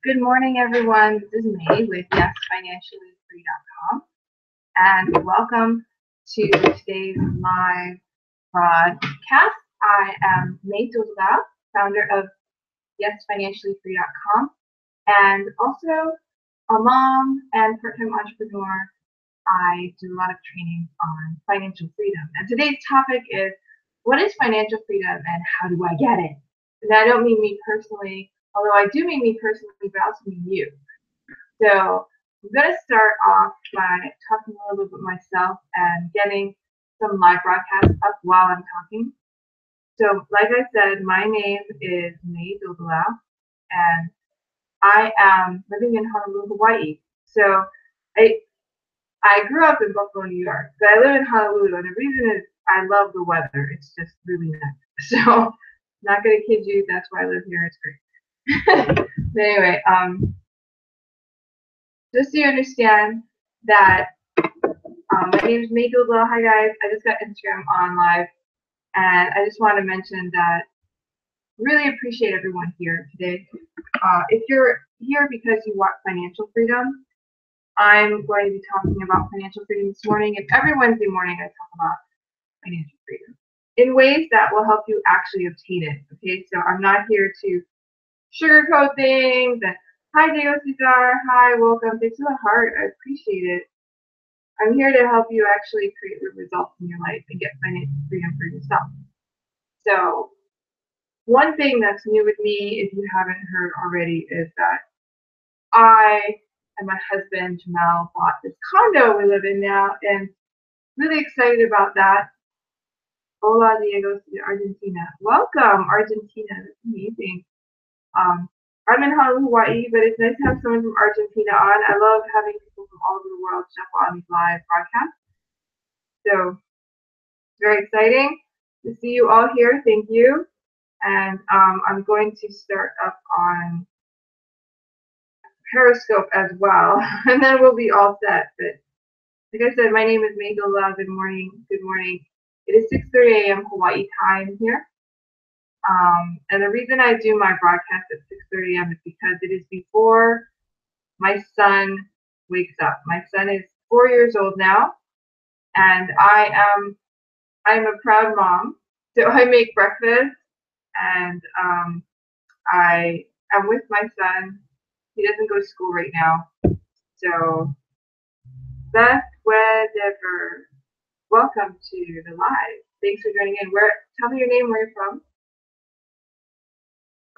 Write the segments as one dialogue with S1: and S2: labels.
S1: Good morning, everyone. This is May with YesFinanciallyFree.com, and welcome to today's live broadcast. I am May Dulda, founder of YesFinanciallyFree.com, and also a mom and part-time entrepreneur. I do a lot of training on financial freedom, and today's topic is what is financial freedom and how do I get it? And I don't mean me personally, although I do mean me personally, but I also mean you. So I'm going to start off by talking a little bit about myself and getting some live broadcasts up while I'm talking. So like I said, my name is May Dulda, and I am living in Honolulu, Hawaii. So I grew up in Buffalo, New York, but I live in Honolulu, and the reason is I love the weather. It's just really nice. So not going to kid you, that's why I live here. It's great. But anyway, just so you understand that my name is May Dulda. Hi guys, I just got Instagram on live, and I just want to mention that really appreciate everyone here today. If you're here because you want financial freedom, I'm going to be talking about financial freedom this morning, and every Wednesday morning I talk about financial freedom in ways that will help you actually obtain it. Okay, so I'm not here to sugarcoat things. And hi, Deo Cesar. Hi, welcome. Thanks for the heart. I appreciate it. I'm here to help you actually create the results in your life and get financial freedom for yourself. So one thing that's new with me, if you haven't heard already, is that I and my husband Jamal bought this condo we live in now, and really excited about that. Hola, Diego, to Argentina. Welcome, Argentina. That's amazing. I'm in Honolulu, Hawaii, but it's nice to have someone from Argentina on. I love having people from all over the world jump on these live broadcasts. So it's very exciting to see you all here. Thank you. And I'm going to start up on Periscope as well, and then we'll be all set. But like I said, my name is May Dulda. Good morning. Good morning. It is 6:30 a.m. Hawaii time here. And the reason I do my broadcast at 6:30 a.m. is because it is before my son wakes up. My son is 4 years old now, and I'm a proud mom. So I make breakfast, and I am with my son. He doesn't go to school right now. So Beth Wedever, welcome to the live. Thanks for joining in. Tell me your name, where you're from.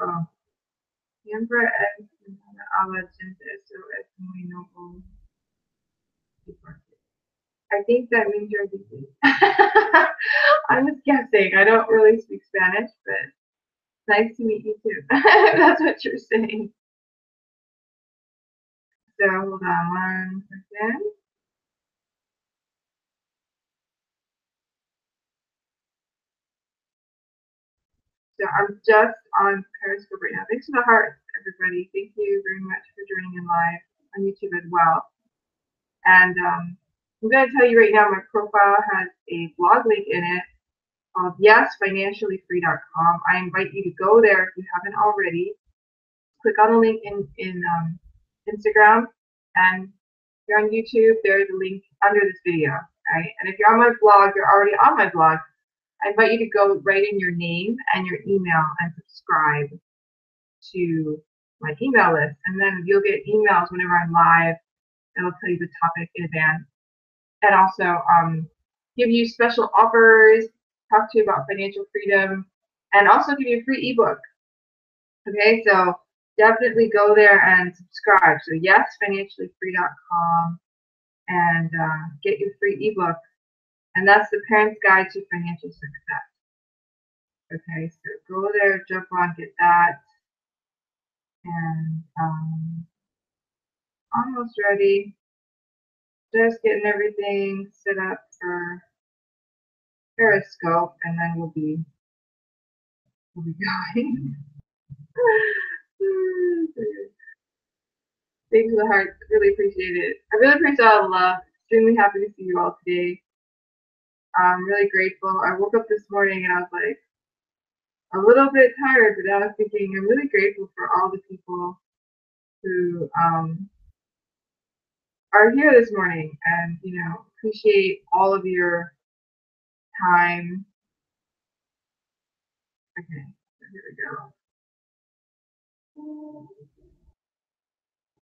S1: Oh, siempre es a la gente, eso es muy noble. I think that means you're busy. I'm just guessing. I don't really speak Spanish, but nice to meet you too. That's what you're saying. So hold on one second. So I'm just on Periscope right now. Thanks for the hearts, everybody. Thank you very much for joining in live on YouTube as well. And I'm going to tell you right now, my profile has a blog link in it called YesFinanciallyFree.com. I invite you to go there if you haven't already. Click on the link in Instagram, and if you're on YouTube, there's a link under this video. Right? And if you're on my blog, you're already on my blog. I invite you to go write in your name and your email and subscribe to my email list. And then you'll get emails whenever I'm live. It'll tell you the topic in advance. And also give you special offers, talk to you about financial freedom, and also give you a free ebook. Okay, so definitely go there and subscribe. So YesFinanciallyFree.com and get your free ebook. And that's the Parent's Guide to Financial Success. Okay, so go there, jump on, get that. And almost ready. Just getting everything set up for Periscope, and then we'll be going. Thanks for the heart. Really appreciate it. I really appreciate all the love. Extremely happy to see you all today. I'm really grateful. I woke up this morning and I was like a little bit tired, but I was thinking I'm really grateful for all the people who are here this morning, and appreciate all of your time. Okay, so here we go.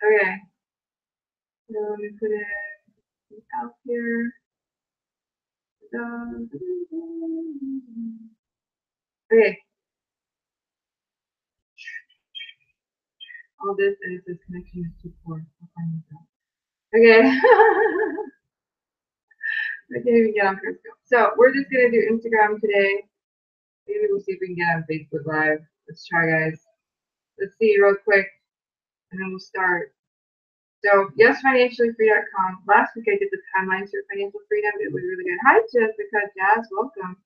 S1: Okay, so let me put it out here. Okay. All this, and it says connection is too poor. I'll find this out. Okay. I can't even get on Periscope. So we're just gonna do Instagram today. Maybe we'll see if we can get on Facebook Live. Let's try, guys. Let's see real quick, and then we'll start. So yesfinanciallyfree.com. Last week I did the timelines for financial freedom. It was really good. Hi, Jessica. Jazz, welcome.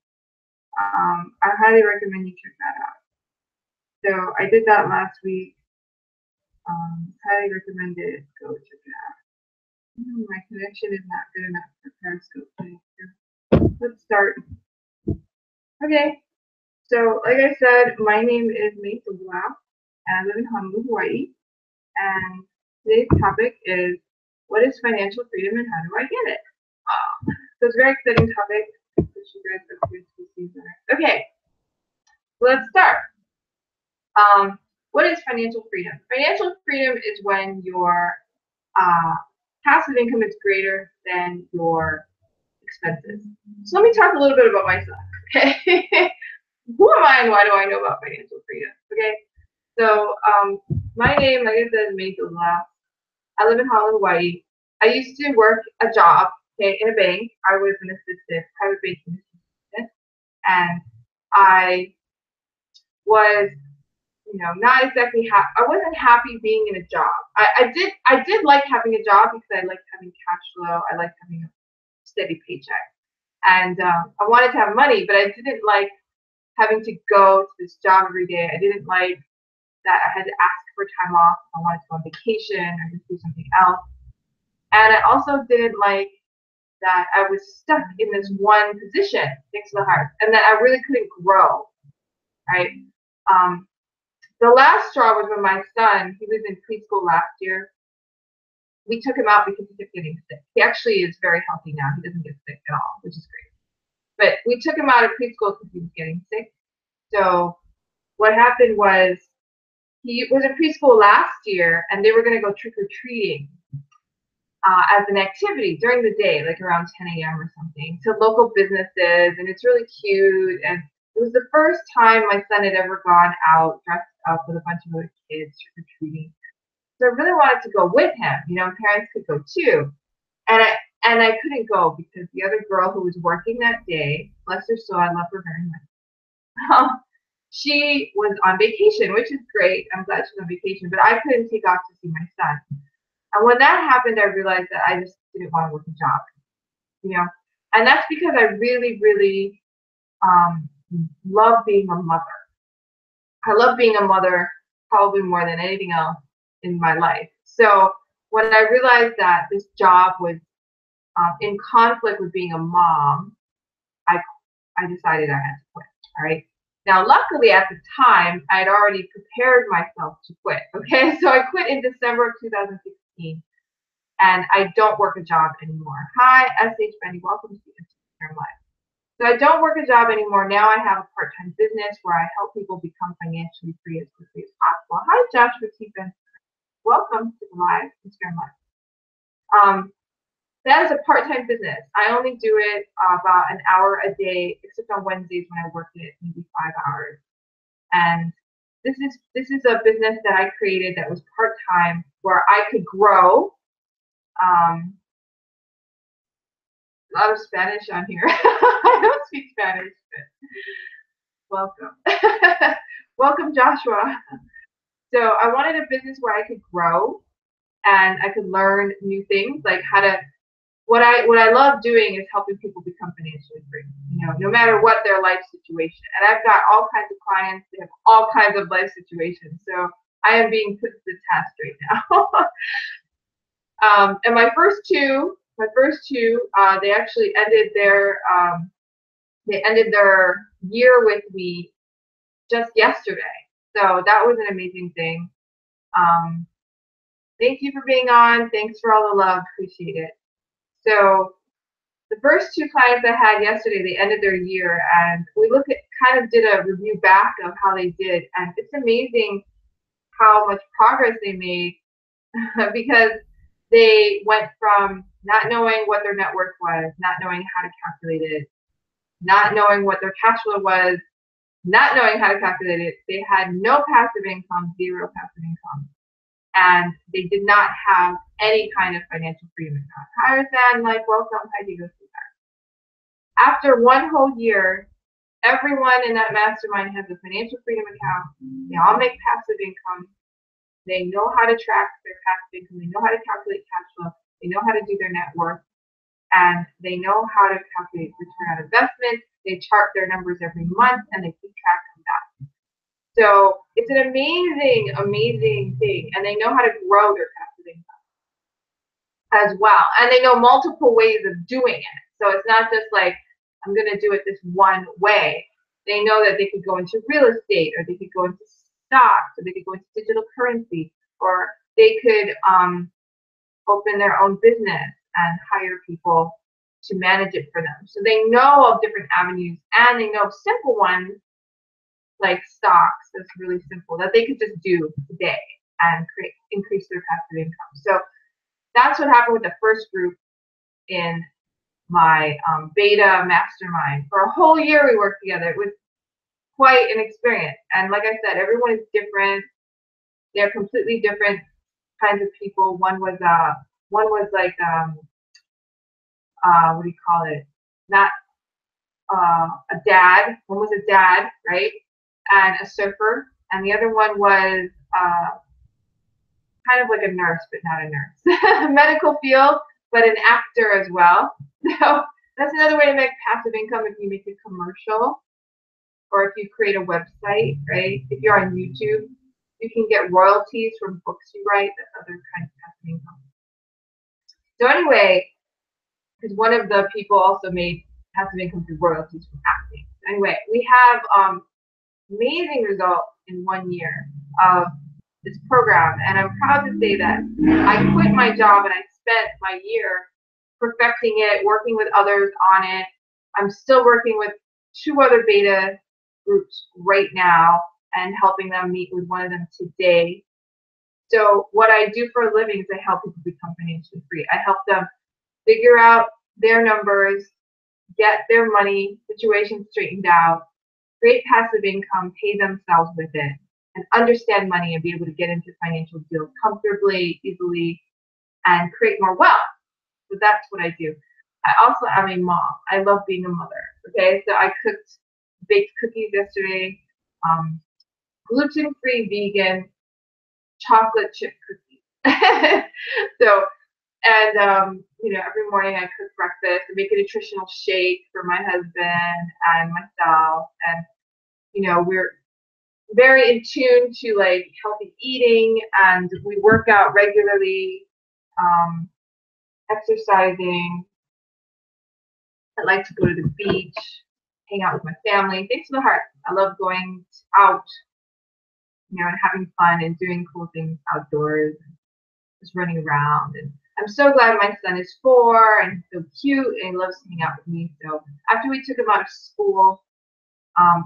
S1: I highly recommend you check that out. So I did that last week. Highly recommend it. Go check it out. My connection is not good enough for Periscope. Let's start. Okay. So, like I said, my name is May Tugwa, and I live in Honolulu, Hawaii. And today's topic is, what is financial freedom and how do I get it? So it's a very exciting topic. Wish you guys up here to see better. Okay, let's start. What is financial freedom? Financial freedom is when your passive income is greater than your expenses. So let me talk a little bit about myself. Okay, who am I and why do I know about financial freedom? Okay, so my name, like I said, is May Tugwa. I live in Honolulu, Hawaii. I used to work a job, okay, in a bank. I was an assistant, private banking assistant, and I was, not exactly happy. I wasn't happy being in a job. I did like having a job because I liked having cash flow. I liked having a steady paycheck, and I wanted to have money, but I didn't like having to go to this job every day. I didn't like that I had to ask for time off if I wanted to go on vacation or just do something else. And I also didn't like that I was stuck in this one position next to the heart, and that I really couldn't grow, right? The last straw was when my son, he was in preschool last year. We took him out because he kept getting sick. He actually is very healthy now. He doesn't get sick at all, which is great. But we took him out of preschool because he was getting sick. So what happened was, he was in preschool last year, and they were going to go trick-or-treating as an activity during the day, like around 10 a.m. or something, to local businesses, and it's really cute. And it was the first time my son had ever gone out dressed up with a bunch of other kids trick-or-treating. So I really wanted to go with him. Parents could go too. And I couldn't go because the other girl who was working that day, bless her soul, I love her very much. She was on vacation, which is great. I'm glad she's on vacation, but I couldn't take off to see my son. And when that happened, I realized that I just didn't want to work a job, and that's because I really, really love being a mother. I love being a mother probably more than anything else in my life. So when I realized that this job was in conflict with being a mom, I decided I had to quit. All right. Now, luckily, at the time, I had already prepared myself to quit. Okay, so I quit in December of 2016, and I don't work a job anymore. Hi, S.H. Benny, welcome to Instagram Live. So I don't work a job anymore. Now I have a part-time business where I help people become financially free as quickly as possible. Hi, Joshua T. Benson. Welcome to the live, Instagram Live. That is a part-time business. I only do it about an hour a day, except on Wednesdays when I work it maybe 5 hours. And this is a business that I created that was part-time, where I could grow. A lot of Spanish on here. I don't speak Spanish, but welcome. Welcome, Joshua. So I wanted a business where I could grow and I could learn new things, like how to. What I love doing is helping people become financially free, no matter what their life situation. And I've got all kinds of clients that have all kinds of life situations. So I am being put to the test right now. And my first two, they actually ended their year with me just yesterday. So that was an amazing thing. Thank you for being on. Thanks for all the love. Appreciate it. So the first two clients I had yesterday, they ended their year, and we kind of did a review back of how they did, and it's amazing how much progress they made because they went from not knowing what their net worth was, not knowing how to calculate it, not knowing what their cash flow was, not knowing how to calculate it. They had no passive income, zero passive income, and they did not have any kind of financial freedom. Higher than like welcome, Heidi goes through that. After one whole year, everyone in that mastermind has a financial freedom account. They all make passive income. They know how to track their passive income. They know how to calculate cash flow. They know how to do their net worth. And they know how to calculate return on investment. They chart their numbers every month and they keep track of that. So it's an amazing, amazing thing. And they know how to grow their passive income as well. And they know multiple ways of doing it. So it's not just like, I'm going to do it this one way. They know that they could go into real estate, or they could go into stocks, or they could go into digital currency, or they could open their own business and hire people to manage it for them. So they know of different avenues, and they know simple ones like stocks. That's really simple that they could just do today and increase their passive income. So that's what happened with the first group in my beta mastermind. For a whole year we worked together. It was quite an experience. And like I said, everyone is different. They're completely different kinds of people. One was like what do you call it? Not a dad. One was a dad, right? And a surfer. And the other one was kind of like a nurse, but not a nurse. Medical field, but an actor as well. So that's another way to make passive income if you make a commercial or if you create a website, right? If you're on YouTube, you can get royalties from books you write. That's other kind of passive income. So anyway, because one of the people also made passive income through royalties from acting. Anyway, we have amazing results in 1 year of this program, and I'm proud to say that I quit my job and I spent my year perfecting it, working with others on it. I'm still working with 2 other beta groups right now and helping them meet with one of them today. So what I do for a living is I help people become financially free. I help them figure out their numbers, get their money situation straightened out, create passive income, pay themselves with it, and understand money and be able to get into financial deals comfortably, easily, and create more wealth. So that's what I do. I also am a mom. I love being a mother. Okay, so I baked cookies yesterday, gluten-free, vegan, chocolate chip cookies. So, and every morning I cook breakfast and make a nutritional shake for my husband and myself, and we're very in tune to like healthy eating, and we work out regularly, exercising. I like to go to the beach, hang out with my family. Thanks to the heart. I love going out, and having fun and doing cool things outdoors, and just running around. And I'm so glad my son is 4 and he's so cute and he loves hanging out with me. So after we took him out of school,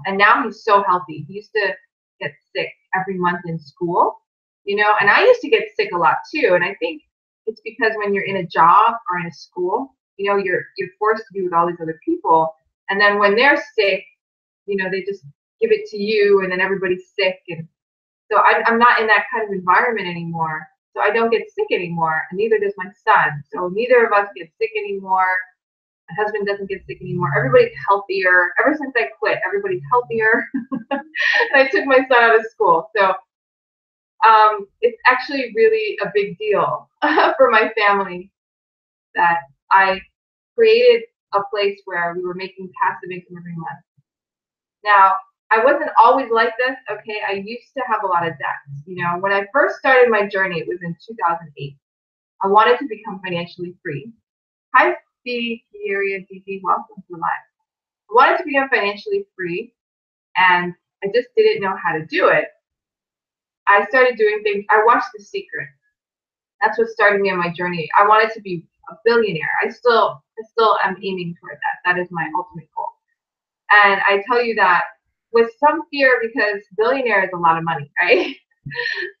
S1: and now he's so healthy. He used to get sick every month in school, and I used to get sick a lot too. And I think it's because when you're in a job or in a school, you're forced to be with all these other people. And then when they're sick, they just give it to you, and then everybody's sick. And so I'm not in that kind of environment anymore. So I don't get sick anymore, and neither does my son. So neither of us get sick anymore. My husband doesn't get sick anymore. Everybody's healthier. Ever since I quit, everybody's healthier. And I took my son out of school. So it's actually really a big deal for my family that I created a place where we were making passive income every month. Now, I wasn't always like this, okay? I used to have a lot of debts. When I first started my journey, it was in 2008. I wanted to become financially free. Hi, Dee, Dee, welcome to life. I wanted to become financially free, and I just didn't know how to do it. I started doing things. I watched The Secret. That's what started me on my journey. I wanted to be a billionaire. I still am aiming toward that. That is my ultimate goal. And I tell you that with some fear because billionaire is a lot of money, right?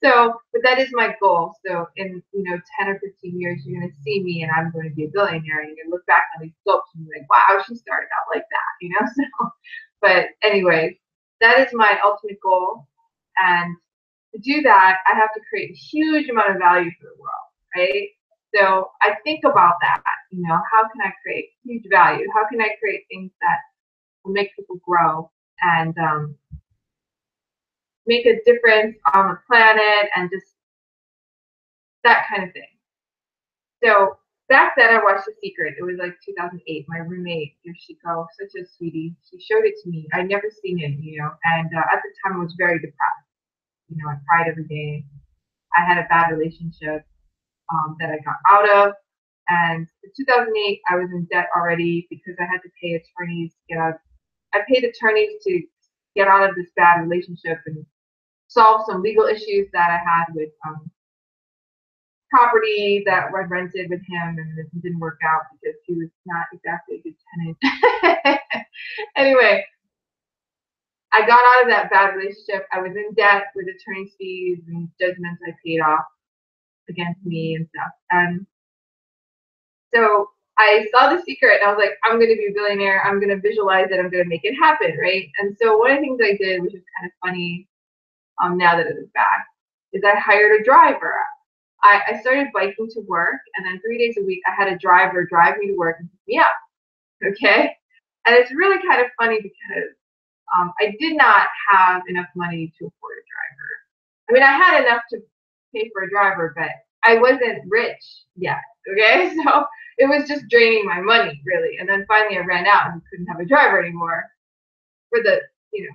S1: So, but that is my goal. So in, 10 or 15 years, you're going to see me and I'm going to be a billionaire and you're going to look back on these books and be like, wow, she started out like that, So, but anyway, that is my ultimate goal. And to do that, I have to create a huge amount of value for the world, right? So I think about that, how can I create huge value? How can I create things that will make people grow and make a difference on the planet and just that kind of thing. So back then I watched The Secret. It was like 2008. My roommate, Yoshiko, such a sweetie, she showed it to me. I'd never seen it, and at the time I was very depressed. I cried every day. I had a bad relationship that I got out of. And in 2008, I was in debt already because I had to pay attorneys to get out. I paid attorneys to get out of this bad relationship and solve some legal issues that I had with property that I rented with him, and it didn't work out because he was not exactly a good tenant. Anyway, I got out of that bad relationship. I was in debt with attorney's fees and judgments I paid off against me and stuff. And so I saw The Secret and I was like, I'm going to be a billionaire. I'm going to visualize it. I'm going to make it happen, right? And so one of the things I did, which is kind of funny now that it is back, is I hired a driver. I started biking to work, and then 3 days a week I had a driver drive me to work and pick me up. Okay? And it's really kind of funny because I did not have enough money to afford a driver. I mean, I had enough to pay for a driver, but I wasn't rich yet. Okay? So it was just draining my money, really. And then finally I ran out and couldn't have a driver anymore for the,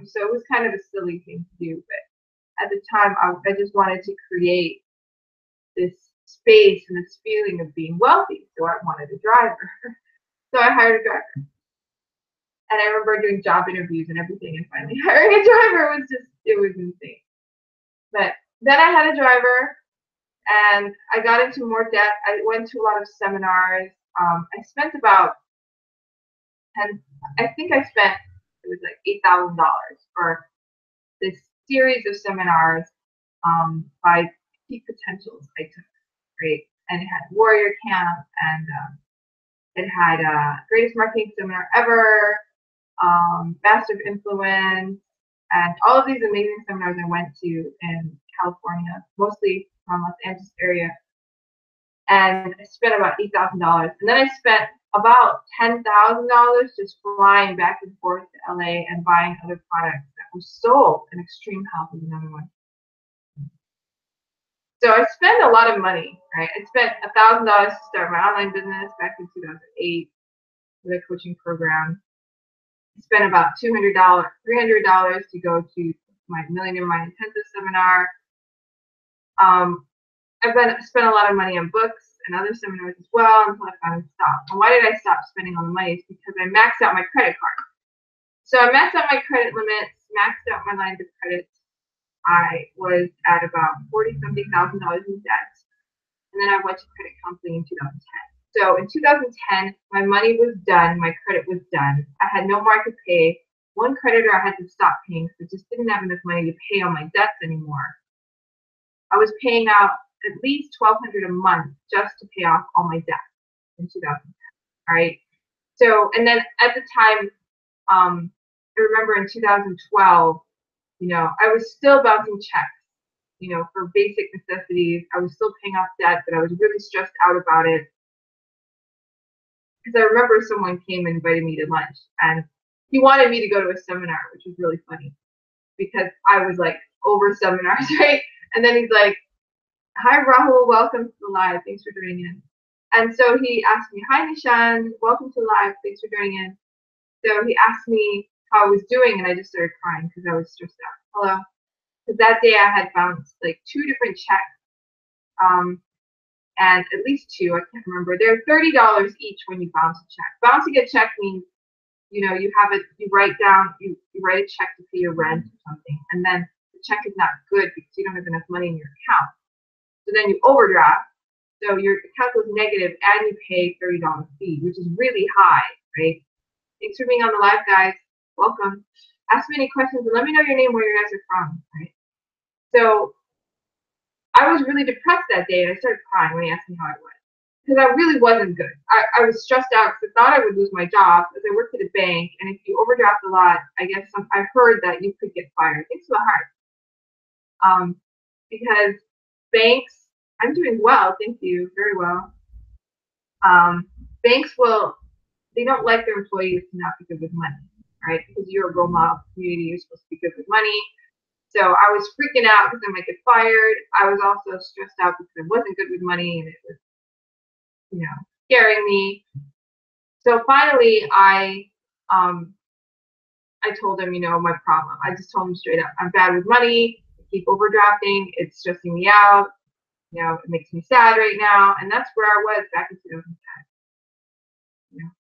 S1: so it was kind of a silly thing to do. But at the time, I just wanted to create this space and this feeling of being wealthy. So I wanted a driver. So I hired a driver. And I remember doing job interviews and everything, and finally hiring a driver it was insane. But then I had a driver, and I got into more debt. I went to a lot of seminars. I spent about I think I spent, it was like $8,000 for this series of seminars by Peak Potentials I took, right? And it had Warrior Camp, and it had Greatest Marketing Seminar Ever, Master of Influence, and all of these amazing seminars I went to in California, mostly from Los Angeles area. And I spent about $8,000. And then I spent about $10,000 just flying back and forth to LA and buying other products that were sold. And Extreme Health is another one. So I spent a lot of money, right? I spent $1,000 to start my online business back in 2008 with a coaching program. I spent about $300 to go to my Millionaire Mind Intensive seminar. I've spent a lot of money on books and other seminars as well until I finally stopped. And why did I stop spending all the money? It's because I maxed out my credit card. So I maxed out my credit limits, maxed out my lines of credit. I was at about $40-something thousand in debt. And then I went to credit counseling in 2010. So in 2010, my money was done, my credit was done. I had no more I could pay. One creditor I had to stop paying because I just didn't have enough money to pay all my debts anymore. I was paying out at least $1,200 a month just to pay off all my debts in 2010. All right. So, and then at the time, I remember in 2012, I was still bouncing checks, for basic necessities. I was still paying off debt, but I was really stressed out about it. Because I remember someone came and invited me to lunch, and he wanted me to go to a seminar, which was really funny because I was like over seminars, right? And then he's like, "Hi, Rahul, welcome to the live. Thanks for joining in." And so he asked me, "Hi, Nishan, welcome to the live. Thanks for joining in." So he asked me how I was doing, and I just started crying because I was stressed out. Hello. Because that day I had bounced like 2 different checks. And at least 2, I can't remember. They're $30 each when you bounce a check. Bouncing a check means, you write a check to pay your rent or something, and then the check is not good because you don't have enough money in your account. So then you overdraft, So your account goes negative and you pay $30 fee, which is really high, right? Thanks for being on the live, guys. Welcome. Ask me any questions and let me know your name, where you guys are from, right? So I was really depressed that day and I started crying when he asked me how I was. Because I really wasn't good. I was stressed out because I thought I would lose my job because I worked at a bank, and if you overdraft a lot, I guess I heard that you could get fired. Thanks for the heart. Because banks, I'm doing well, thank you, very well. Banks they don't like their employees to not be good with money, right? Because you're a role model community, you're supposed to be good with money. So I was freaking out because I might get fired. I was also stressed out because I wasn't good with money and it was, scaring me. So finally, I told him, my problem. I just told him straight up, I'm bad with money. I keep overdrafting. It's stressing me out. It makes me sad right now. And that's where I was back in 2010.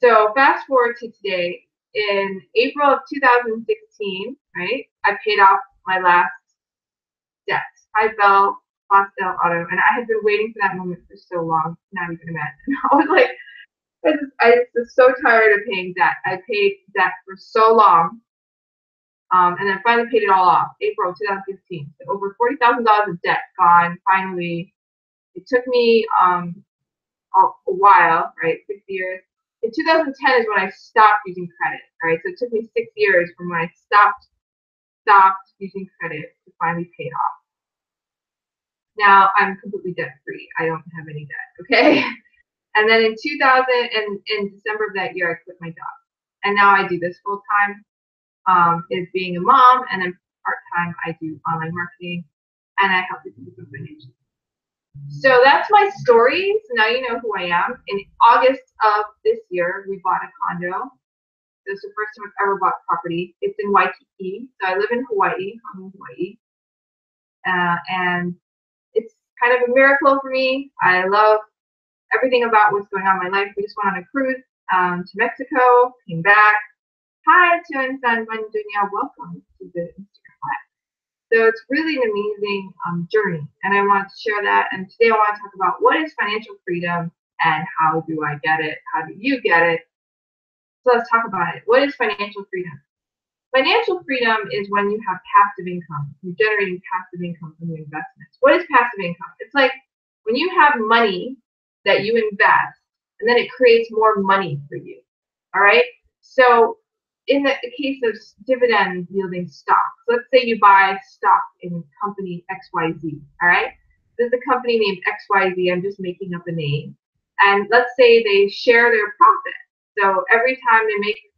S1: So fast forward to today. In April of 2016, right, I paid off my last debt. Hi, Bell, Fostel Auto. And I had been waiting for that moment for so long. Not even imagine. I was like, I was so tired of paying debt. I paid debt for so long. And then finally paid it all off, April 2015. So over $40,000 of debt gone. Finally, it took me a while, right? 6 years. In 2010 is when I stopped using credit, right? So it took me 6 years from when I stopped using credit to finally pay it off. Now I'm completely debt free. I don't have any debt, okay? And then in December of that year, I quit my job. And now I do this full time, is being a mom, and then part time I do online marketing, and I help people with financial. So that's my story. So now you know who I am. In August of this year, we bought a condo. This is the first time I've ever bought property. It's in Waikiki. So I live in Hawaii. I'm in Hawaii. And it's kind of a miracle for me. I love everything about what's going on in my life. We just went on a cruise to Mexico, came back. Hi, Tuan San Mandunya. Welcome to the Instagram Live. So it's really an amazing journey, and I want to share that. And today I want to talk about what is financial freedom and how do I get it? How do you get it? So let's talk about it. What is financial freedom? Financial freedom is when you have passive income. You're generating passive income from your investments. What is passive income? It's like when you have money that you invest, and then it creates more money for you. All right? So in the case of dividend yielding stocks, let's say you buy stock in company XYZ, all right? There's a company named XYZ, I'm just making up a name. And let's say they share their profit. So every time they make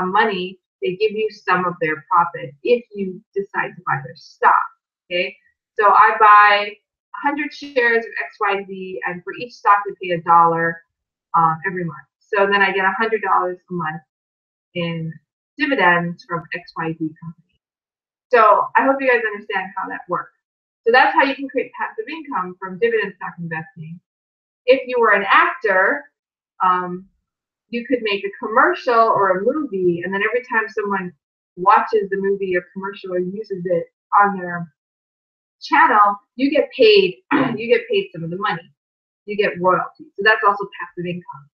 S1: money, they give you some of their profit if you decide to buy their stock, okay? So I buy 100 shares of XYZ, and for each stock we pay $1 every month. So then I get $100 a month in dividends from XYZ company. So I hope you guys understand how that works. So that's how you can create passive income from dividend stock investing. If you were an actor, you could make a commercial or a movie, and then every time someone watches the movie or commercial or uses it on their channel, you get paid. You get paid some of the money. You get royalties. So that's also passive income.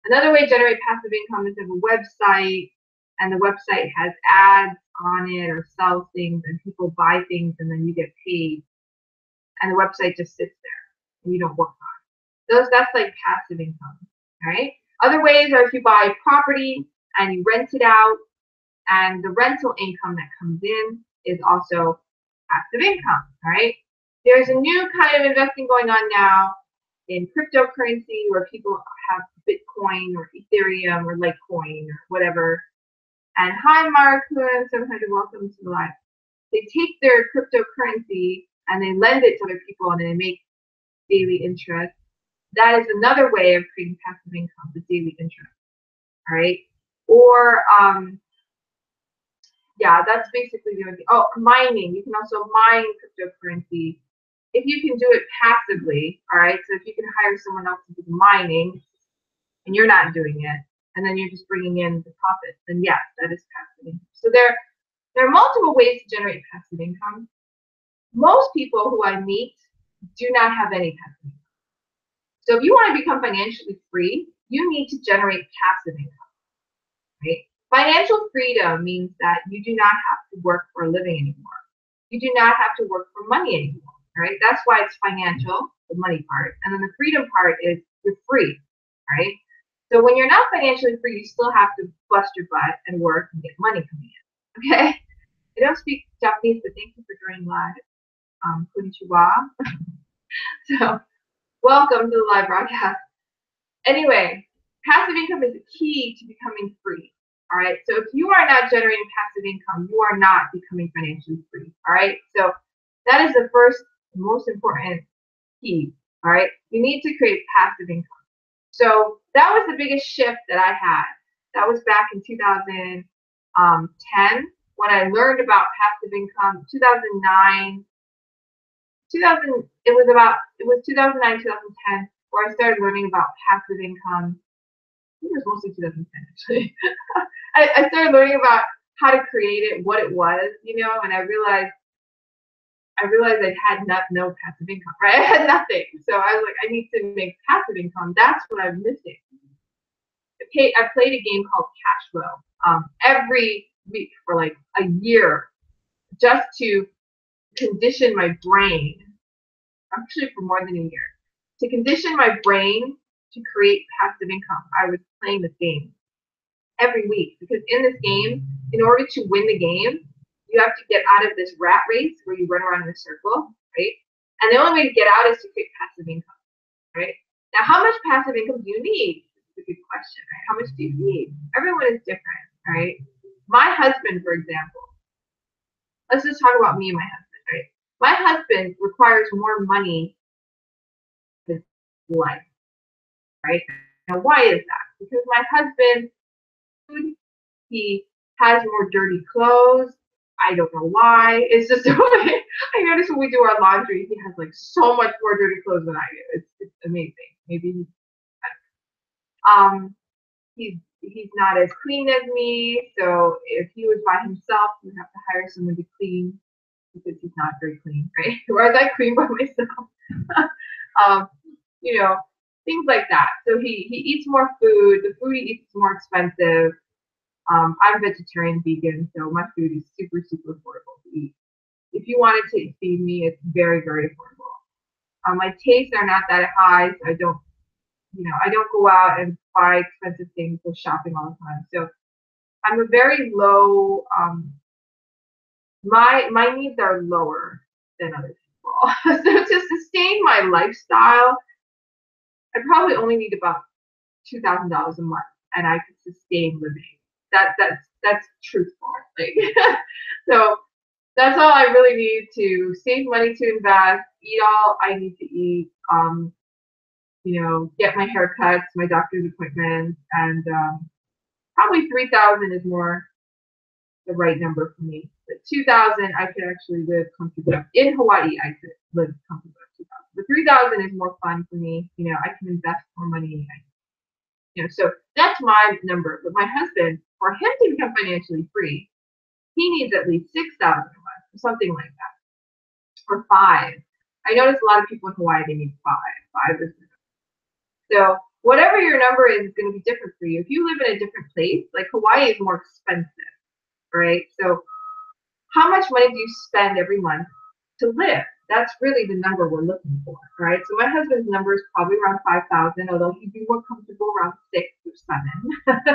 S1: Another way to generate passive income is to have a website, and the website has ads on it or sells things, and people buy things, and then you get paid. And the website just sits there, and you don't work on it. That's like passive income, right? Other ways are if you buy property and you rent it out, and the rental income that comes in is also passive income, right? There's a new kind of investing going on now in cryptocurrency where people have Bitcoin or Ethereum or Litecoin or whatever. And hi, Mark, 700, welcome to the live. They take their cryptocurrency and they lend it to other people, and they make daily interest. That is another way of creating passive income, the daily interest. All right. Or yeah, that's basically the only thing. Oh, mining. You can also mine cryptocurrency if you can do it passively. All right. So if you can hire someone else to do the mining, and you're not doing it, and then you're just bringing in the profits, then yes, that is passive income. So there are multiple ways to generate passive income. Most people who I meet do not have any passive income. So if you want to become financially free, you need to generate passive income, right? Financial freedom means that you do not have to work for a living anymore. You do not have to work for money anymore, right? That's why it's financial, the money part. And then the freedom part is you're free, right? So when you're not financially free, you still have to bust your butt and work and get money coming in, okay? I don't speak Japanese, but thank you for joining live. Konnichiwa. So welcome to the live broadcast. Anyway, passive income is the key to becoming free. All right. So if you are not generating passive income, you are not becoming financially free. All right. So that is the first, most important key. All right. You need to create passive income. So that was the biggest shift that I had. That was back in 2010 when I learned about passive income. 2009. It was 2009, 2010 where I started learning about passive income. I think it was mostly 2010 actually. I started learning about how to create it, what it was, and I realized I had no passive income, right? I had nothing. So I was like, I need to make passive income. That's what I'm missing. I played a game called Cash Flow every week for like a year just to condition my brain, actually for more than a year, to condition my brain to create passive income. I was playing this game every week because in this game, in order to win the game, you have to get out of this rat race where you run around in a circle, right? And the only way to get out is to create passive income, right? Now, how much passive income do you need? That's a good question, right? How much do you need? Everyone is different, right? My husband, for example, let's just talk about me and my husband, right? My husband requires more money in his life, right? Now, why is that? Because my husband, he has more dirty clothes. I don't know why. It's just the way I notice when we do our laundry, he has like so much more dirty clothes than I do. It's amazing. Maybe he's not as clean as me. So if he was by himself, we'd have to hire someone to clean because he's not very clean, right? Whereas I clean by myself. Things like that. So he eats more food. The food he eats is more expensive. I'm vegetarian, vegan, so my food is super, super affordable to eat. If you wanted to feed me, it's very, very affordable. My tastes are not that high, so I don't go out and buy expensive things or shopping all the time. So I'm a very low. My needs are lower than other people. So to sustain my lifestyle, I probably only need about $2,000 a month, and I could sustain living. That's truthful. Like, so that's all I really need to save money to invest, eat all I need to eat, get my haircuts, my doctor's appointments, and probably 3,000 is more the right number for me. But 2,000, I could actually live comfortably. In Hawaii, I could live comfortably at 2,000. But 3,000 is more fun for me. I can invest more money. So that's my number. But my husband, for him to become financially free, he needs at least 6,000 a month, or something like that, or 5. I notice a lot of people in Hawaii, they need 5. 5 is so whatever your number is going to be different for you. If you live in a different place, like Hawaii is more expensive, right? So how much money do you spend every month to live? That's really the number we're looking for, right? So my husband's number is probably around 5,000, although he'd be more comfortable around 6 or 7.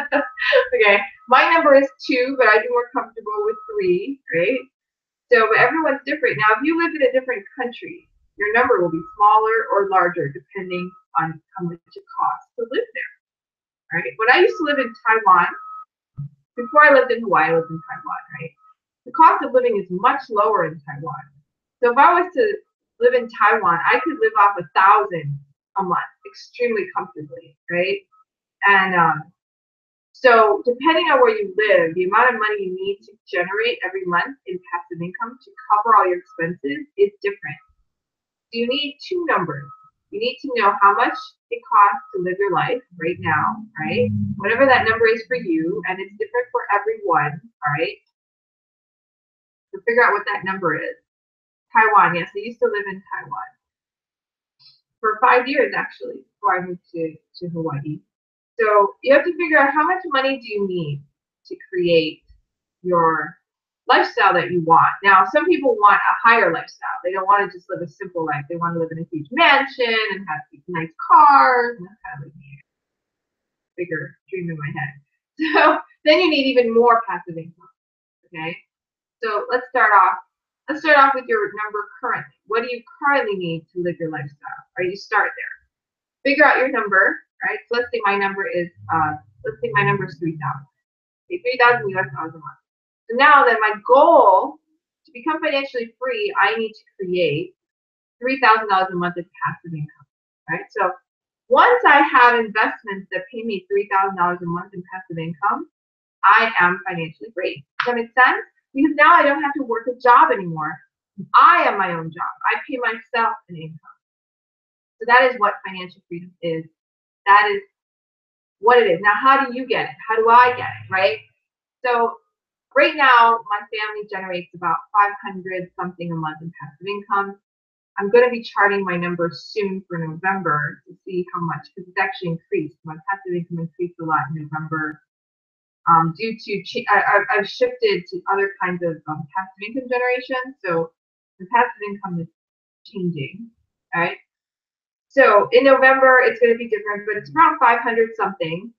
S1: Okay, my number is 2, but I'd be more comfortable with 3, right? So, but everyone's different. Now, if you live in a different country, your number will be smaller or larger depending on how much it costs to live there, right? When I used to live in Taiwan, before I lived in Hawaii, I lived in Taiwan, right? The cost of living is much lower in Taiwan. So if I was to live in Taiwan, I could live off 1,000 a month extremely comfortably, right? And so depending on where you live, the amount of money you need to generate every month in passive income to cover all your expenses is different. So you need 2 numbers. You need to know how much it costs to live your life right now, right? Whatever that number is for you, and it's different for everyone, all right? So figure out what that number is. Taiwan, yes, I used to live in Taiwan. For 5 years actually before I moved to Hawaii. So you have to figure out how much money do you need to create your lifestyle that you want. Now, some people want a higher lifestyle. They don't want to just live a simple life. They want to live in a huge mansion and have nice cars. And that's kind of like a bigger dream in my head. So then you need even more passive income. Okay. So let's start off. Let's start off with your number currently. What do you currently need to live your lifestyle? Or you start there. Figure out your number. Right. So let's say my number is 3,000. Okay, 3,000 US dollars a month. So now that my goal to become financially free, I need to create $3,000 a month of passive income, right? So once I have investments that pay me $3,000 a month in passive income, I am financially free. Does that make sense? Because now I don't have to work a job anymore. I am my own job. I pay myself an income. So that is what financial freedom is. That is what it is. Now, how do you get it? How do I get it, right? So right now, my family generates about 500 something a month in passive income. I'm going to be charting my numbers soon for November to see how much, because it's actually increased. My passive income increased a lot in November due to, I've shifted to other kinds of passive income generation. So the passive income is changing, all right? So in November, it's going to be different, but it's around 500 something,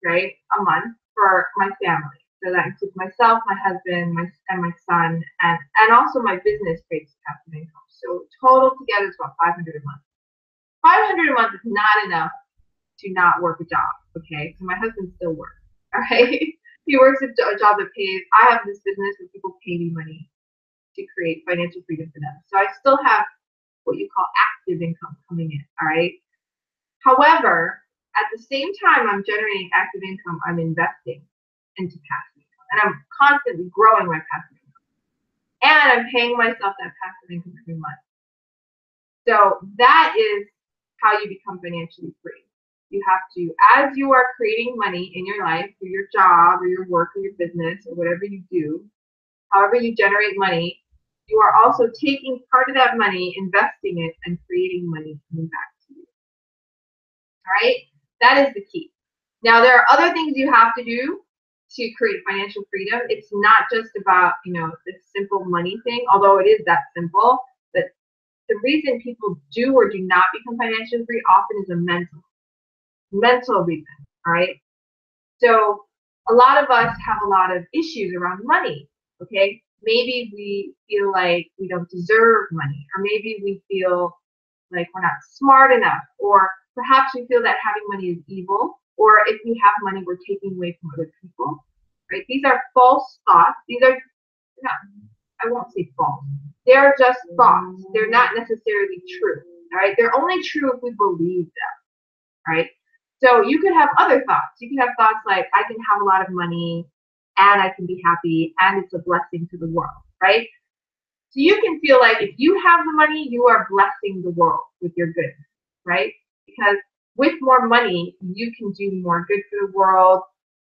S1: right, a month for my family. So that includes myself, my husband, and my son, and also my business creates passive income. So total together is about 500 a month. 500 a month is not enough to not work a job, okay? So my husband still works, all right? He works a job that pays. I have this business where people pay me money to create financial freedom for them. So I still have what you call active income coming in, all right? However, at the same time I'm generating active income, I'm investing into passive income. And I'm constantly growing my passive income. And I'm paying myself that passive income every month. So that is how you become financially free. You have to, as you are creating money in your life through your job or your work or your business or whatever you do, however you generate money, you are also taking part of that money, investing it, and creating money coming back to you. All right? That is the key. Now, there are other things you have to do to create financial freedom. It's not just about, the simple money thing, although it is that simple. But the reason people do or do not become financially free often is a mental reason, all right? So a lot of us have a lot of issues around money, okay? Maybe we feel like we don't deserve money, or maybe we feel like we're not smart enough, or perhaps we feel that having money is evil, or if we have money, we're taking away from other people, right? These are false thoughts. These are not, I won't say false. They're just thoughts. They're not necessarily true, all right? They're only true if we believe them, right? So you could have other thoughts. You could have thoughts like, I can have a lot of money, and I can be happy, and it's a blessing to the world, right? So you can feel like if you have the money, you are blessing the world with your goodness, right? Because with more money, you can do more good for the world,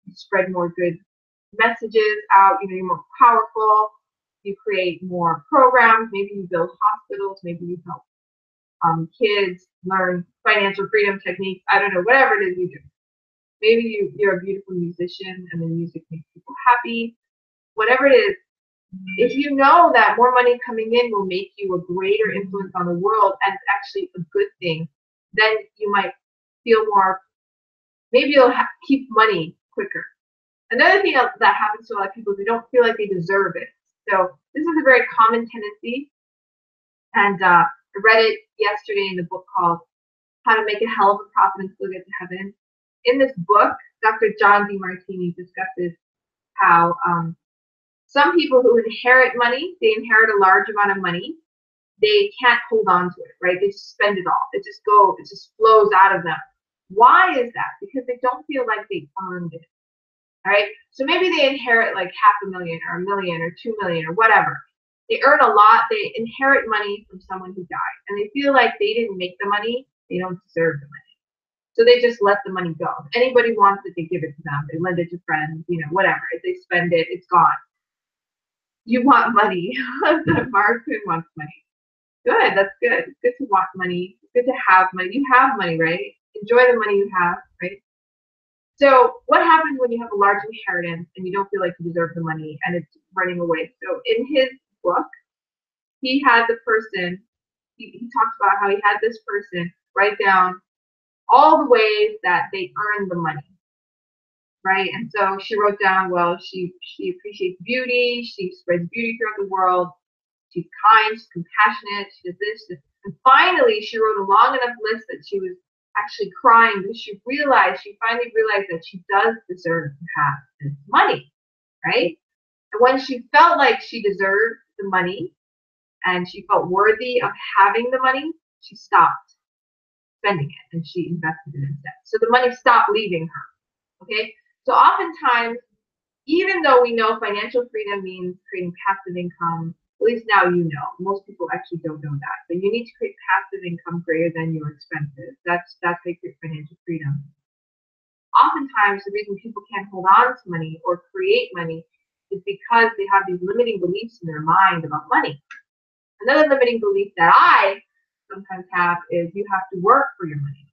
S1: you spread more good messages out, you're more powerful, you create more programs, maybe you build hospitals, maybe you help kids learn financial freedom techniques, I don't know, whatever it is you do. Maybe you're a beautiful musician and the music makes people happy. Whatever it is, if you know that more money coming in will make you a greater influence on the world and it's actually a good thing, then you might feel more, maybe you'll keep money quicker. Another thing that happens to a lot of people is they don't feel like they deserve it. So this is a very common tendency. And I read it yesterday in the book called How to Make a Hell of a Profit and Still Get to Heaven. In this book, Dr. John Demartini discusses how some people who inherit money, they inherit a large amount of money, they can't hold on to it, right? They just spend it all. It just flows out of them. Why is that? Because they don't feel like they earned it, all right? So maybe they inherit like $500,000 or $1 million or $2 million or whatever. They earn a lot. They inherit money from someone who died, and they feel like they didn't make the money. They don't deserve the money. So they just let the money go. If anybody wants it, they give it to them. They lend it to friends, whatever. If they spend it, it's gone. You want money. Mark wants money. Good, that's good. It's good to want money, to good to have money. You have money, right? Enjoy the money you have, right? So what happens when you have a large inheritance and you don't feel like you deserve the money and it's running away? So in his book, he had the person, he talks about how he had this person write down all the ways that they earn the money, right? And so she wrote down, well, she appreciates beauty, she spreads beauty throughout the world, she's kind, she's compassionate, she does this. And finally, she wrote a long enough list that she was actually crying because she finally realized that she does deserve to have this money, right? And when she felt like she deserved the money and she felt worthy of having the money, she stopped spending it and she invested it instead. So the money stopped leaving her, okay? So oftentimes, even though we know financial freedom means creating passive income, at least now you know. Most people actually don't know that. But you need to create passive income greater than your expenses. That's how you create financial freedom. Oftentimes, the reason people can't hold on to money or create money is because they have these limiting beliefs in their mind about money. Another limiting belief that I sometimes have is you have to work for your money.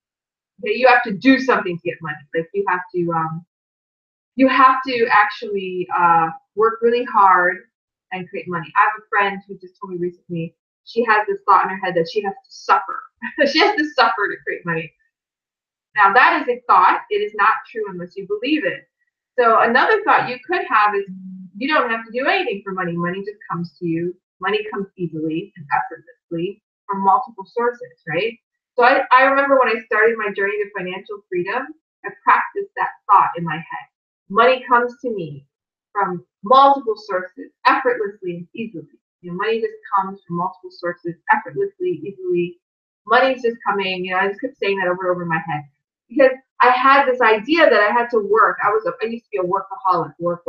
S1: Okay, you have to do something to get money. Like you have to actually work really hard and create money. I have a friend who just told me recently she has this thought in her head that she has to suffer. She has to suffer to create money. Now that is a thought. It is not true unless you believe it. So another thought you could have is you don't have to do anything for money. Money just comes to you. Money comes easily and effortlessly from multiple sources, right? So I remember when I started my journey to financial freedom, I practiced that thought in my head. Money comes to me from multiple sources, effortlessly and easily. Money just comes from multiple sources, effortlessly, easily. Money's just coming. I just kept saying that over and over in my head because I had this idea that I had to work. I used to be a workaholic, work.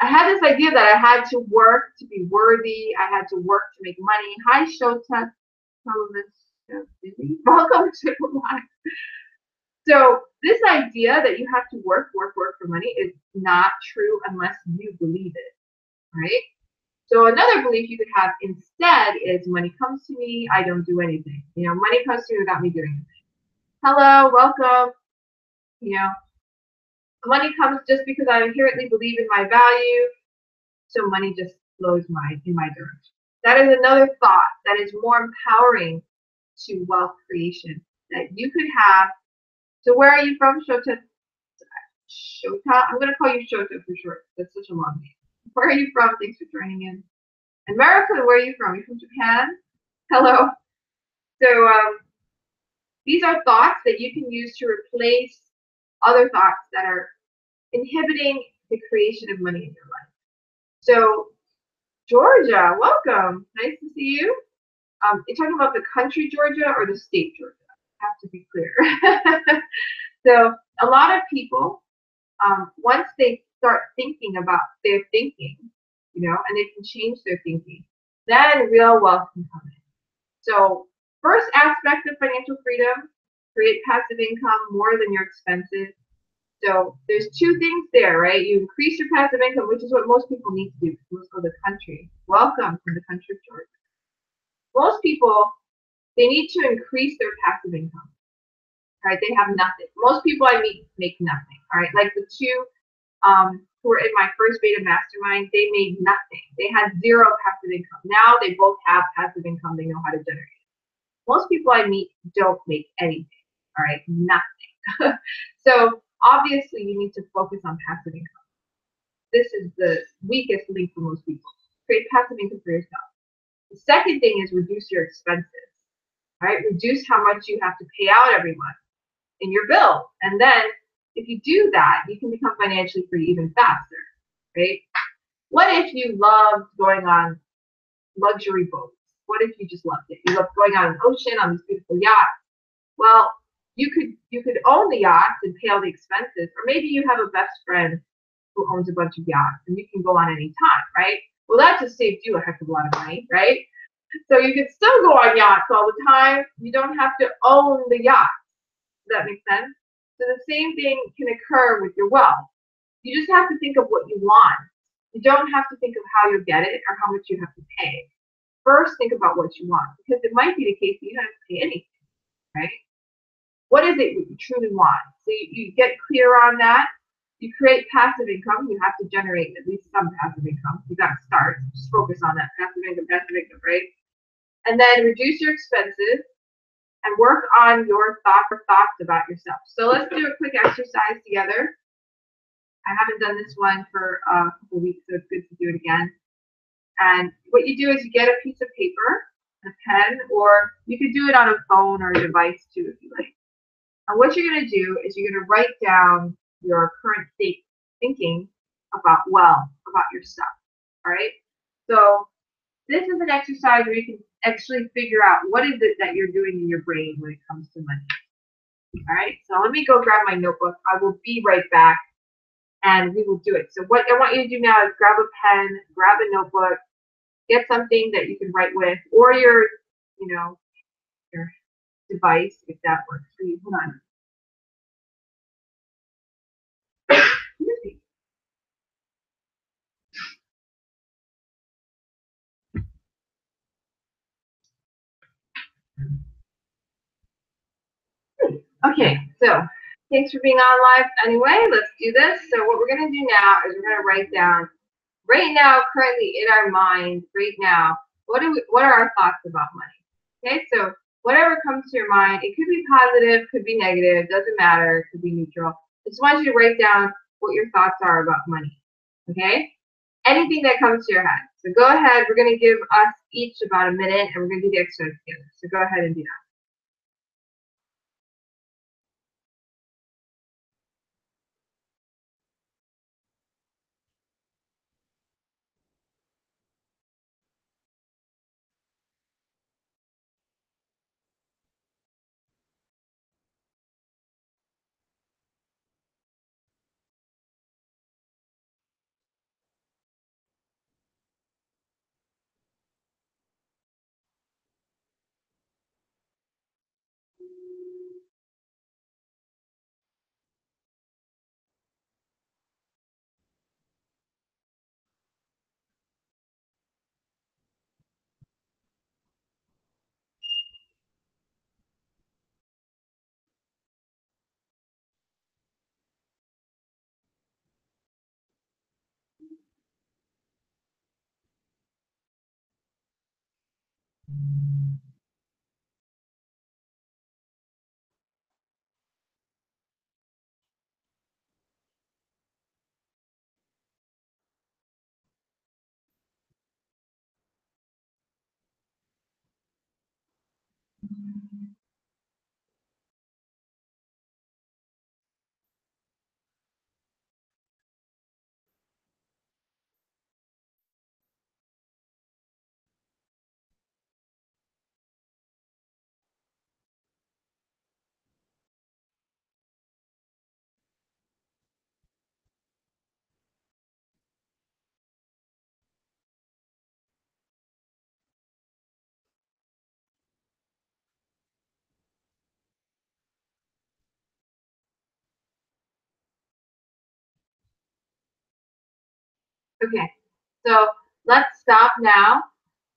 S1: I had this idea that I had to work to be worthy. I had to work to make money. Hi, Shota. Welcome to the live. So this idea that you have to work for money is not true unless you believe it, right? So another belief you could have instead is money comes to me, I don't do anything. Money comes to me without me doing anything. Hello, welcome. Money comes just because I inherently believe in my value, so money just flows in my direction. That is another thought that is more empowering to wealth creation that you could have. So where are you from, Shota? Shota? I'm going to call you Shota for short. That's such a long name. Where are you from? Thanks for joining in. America, where are you from? You're from Japan? Hello. So these are thoughts that you can use to replace other thoughts that are inhibiting the creation of money in your life. So Georgia, welcome. Nice to see you. You're talking about the country Georgia or the state Georgia? I have to be clear. So a lot of people, once they start thinking about their thinking, and they can change their thinking, then real wealth can come in. So first aspect of financial freedom, create passive income more than your expenses. So there's two things there, right? You increase your passive income, which is what most people need to do. Most of the country. Welcome to the country of Georgia. Most people, they need to increase their passive income. All right, they have nothing. Most people I meet make nothing. All right, like the two who were in my first beta mastermind, they made nothing. They had zero passive income. Now they both have passive income. They know how to generate it. Most people I meet don't make anything. All right, nothing. So obviously you need to focus on passive income. This is the weakest link for most people. Create passive income for yourself. The second thing is reduce your expenses. All right, reduce how much you have to pay out every month in your bill. And then if you do that, you can become financially free even faster, right? What if you loved going on luxury boats? What if you just loved it? You loved going out on the ocean on these beautiful yachts. Well, you could own the yachts and pay all the expenses, or maybe you have a best friend who owns a bunch of yachts and you can go on any time, right? Well, that just saves you a heck of a lot of money, right? So you can still go on yachts all the time. You don't have to own the yacht. Does that make sense? So the same thing can occur with your wealth. You just have to think of what you want. You don't have to think of how you'll get it or how much you have to pay. first think about what you want, because it might be the case that you don't have to pay anything, right? What is it that you truly want? So you get clear on that. You create passive income. You have to generate at least some passive income. You got to start. Just focus on that passive income, right? And then reduce your expenses and work on your thoughts about yourself. So let's do a quick exercise together. I haven't done this one for a couple weeks, so it's good to do it again. And what you do is you get a piece of paper, a pen, or you could do it on a phone or a device too if you like. And what you're going to do is you're going to write down your current state thinking about yourself. All right. So this is an exercise where you can actually figure out what is it that you're doing in your brain when it comes to money. All right. So let me go grab my notebook. I will be right back, and we will do it. So what I want you to do now is grab a pen, grab a notebook, get something that you can write with, or your device if that works for you. Hold on. Okay, so thanks for being on live anyway. Let's do this. So what we're going to do now is we're going to write down right now, currently in our mind, right now, what are our thoughts about money? Okay, so whatever comes to your mind, it could be positive, could be negative, doesn't matter, it could be neutral. I just want you to write down what your thoughts are about money. Okay? Anything that comes to your head. So go ahead, we're going to give us each about a minute and we're going to do the exercise together. So go ahead and do that. Okay, so let's stop now.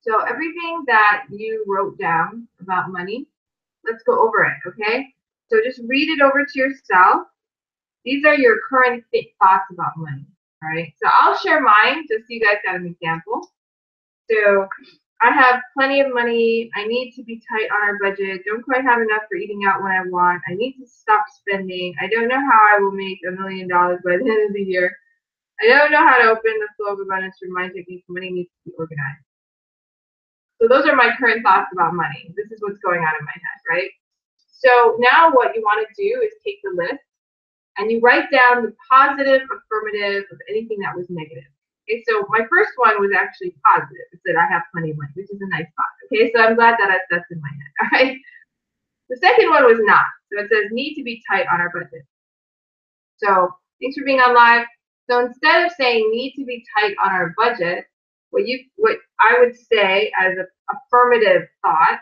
S1: So everything that you wrote down about money, let's go over it, okay? So just read it over to yourself. These are your current thoughts about money, all right? So I'll share mine just so you guys got an example. So I have plenty of money. I need to be tight on our budget. Don't quite have enough for eating out when I want. I need to stop spending. I don't know how I will make $1 million by the end of the year. I don't know how to open the flow of abundance through mind techniques. Money needs to be organized. So those are my current thoughts about money. This is what's going on in my head, right? So now what you want to do is take the list and you write down the positive, affirmative of anything that was negative. Okay, so my first one was actually positive. It said I have plenty of money, which is a nice thought. Okay, so I'm glad that that's in my head. All right. The second one was not. So it says need to be tight on our budget. So thanks for being on live. So instead of saying need to be tight on our budget, what I would say as an affirmative thought,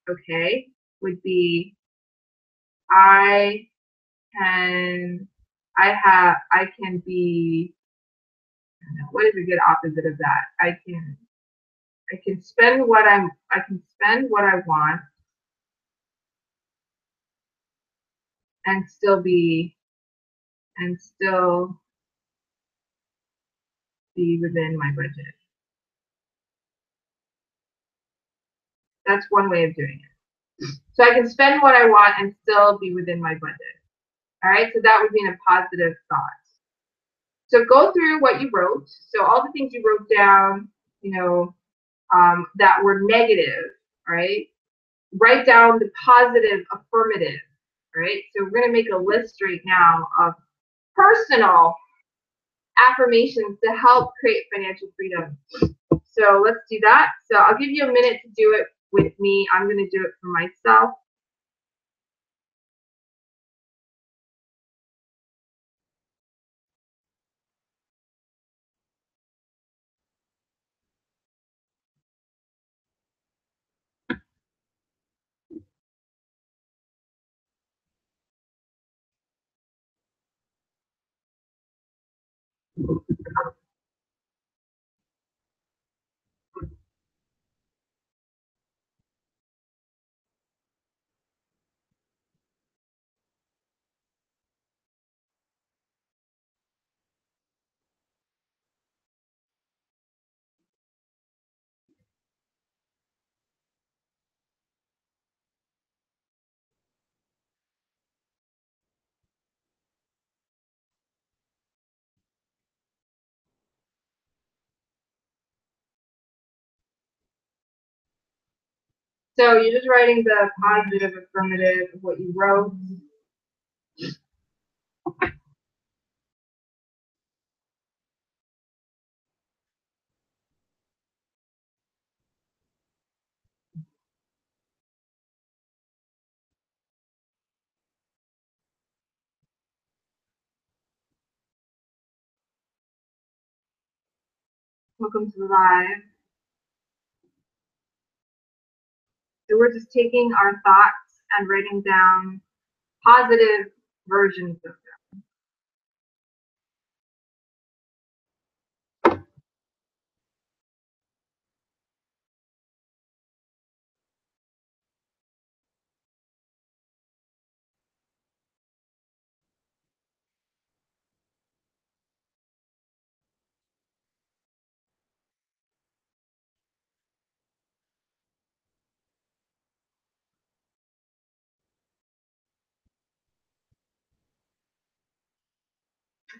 S1: okay, would be I can be, what is a good opposite of that? I I can spend what I want and still be within my budget. That's one way of doing it. So I can spend what I want and still be within my budget. All right, so that would be a positive thought. So go through what you wrote. So all the things you wrote down, that were negative, right? Write down the positive affirmative, right? So we're going to make a list right now of personal affirmations to help create financial freedom. So let's do that. So I'll give you a minute to do it with me. I'm going to do it for myself. So you're just writing the positive affirmative of what you wrote. Welcome to the live. So we're just taking our thoughts and writing down positive versions of them.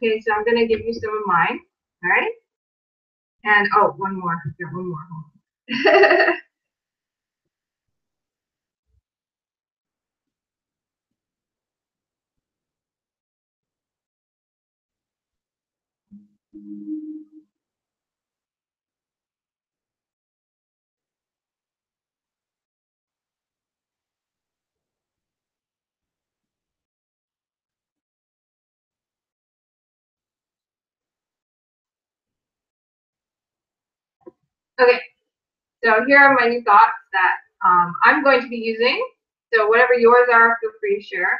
S1: Okay, so I'm going to give you some of mine. All right. And oh, one more. Got one more. Okay, so here are my new thoughts that I'm going to be using. So whatever yours are, feel free to share.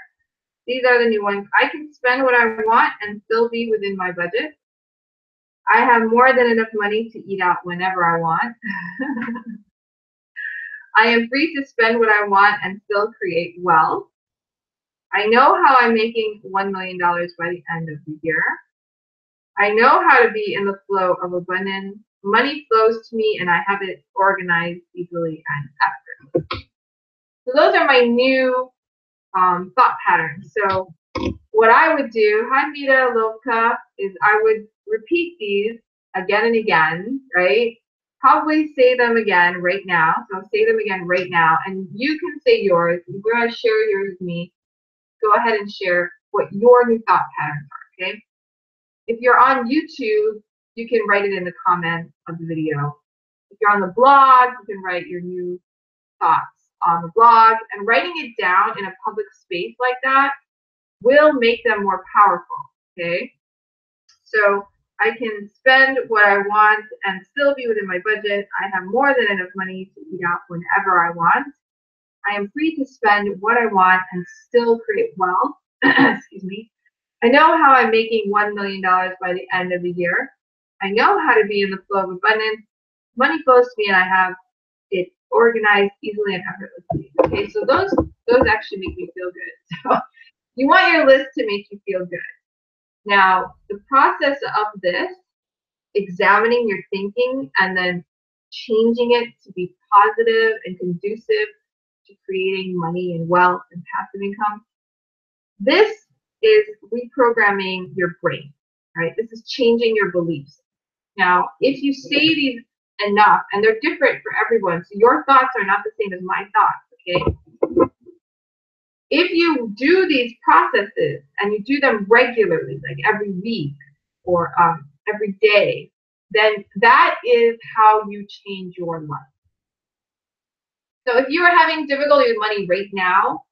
S1: These are the new ones. I can spend what I want and still be within my budget. I have more than enough money to eat out whenever I want. I am free to spend what I want and still create wealth. I know how I'm making $1 million by the end of the year. I know how to be in the flow of abundance. Money flows to me and I have it organized easily and effortlessly. So those are my new thought patterns. So what I would do, hi Mita Lovka, is I would repeat these again and again, right? Probably say them again right now. So say them again right now. And you can say yours. If you're going to share yours with me, go ahead and share what your new thought patterns are, okay? If you're on YouTube, you can write it in the comments of the video. If you're on the blog, you can write your new thoughts on the blog. And writing it down in a public space like that will make them more powerful, okay? So I can spend what I want and still be within my budget. I have more than enough money to eat out whenever I want. I am free to spend what I want and still create wealth. Excuse me. I know how I'm making $1 million by the end of the year. I know how to be in the flow of abundance. money flows to me and I have it organized easily and effortlessly. Okay, so those actually make me feel good. So you want your list to make you feel good. Now, the process of this, examining your thinking and then changing it to be positive and conducive to creating money and wealth and passive income, this is reprogramming your brain, right? This is changing your beliefs. Now, if you say these enough, and they're different for everyone, so your thoughts are not the same as my thoughts, okay? If you do these processes and you do them regularly, like every week or every day, then that is how you change your life. So if you are having difficulty with money right now,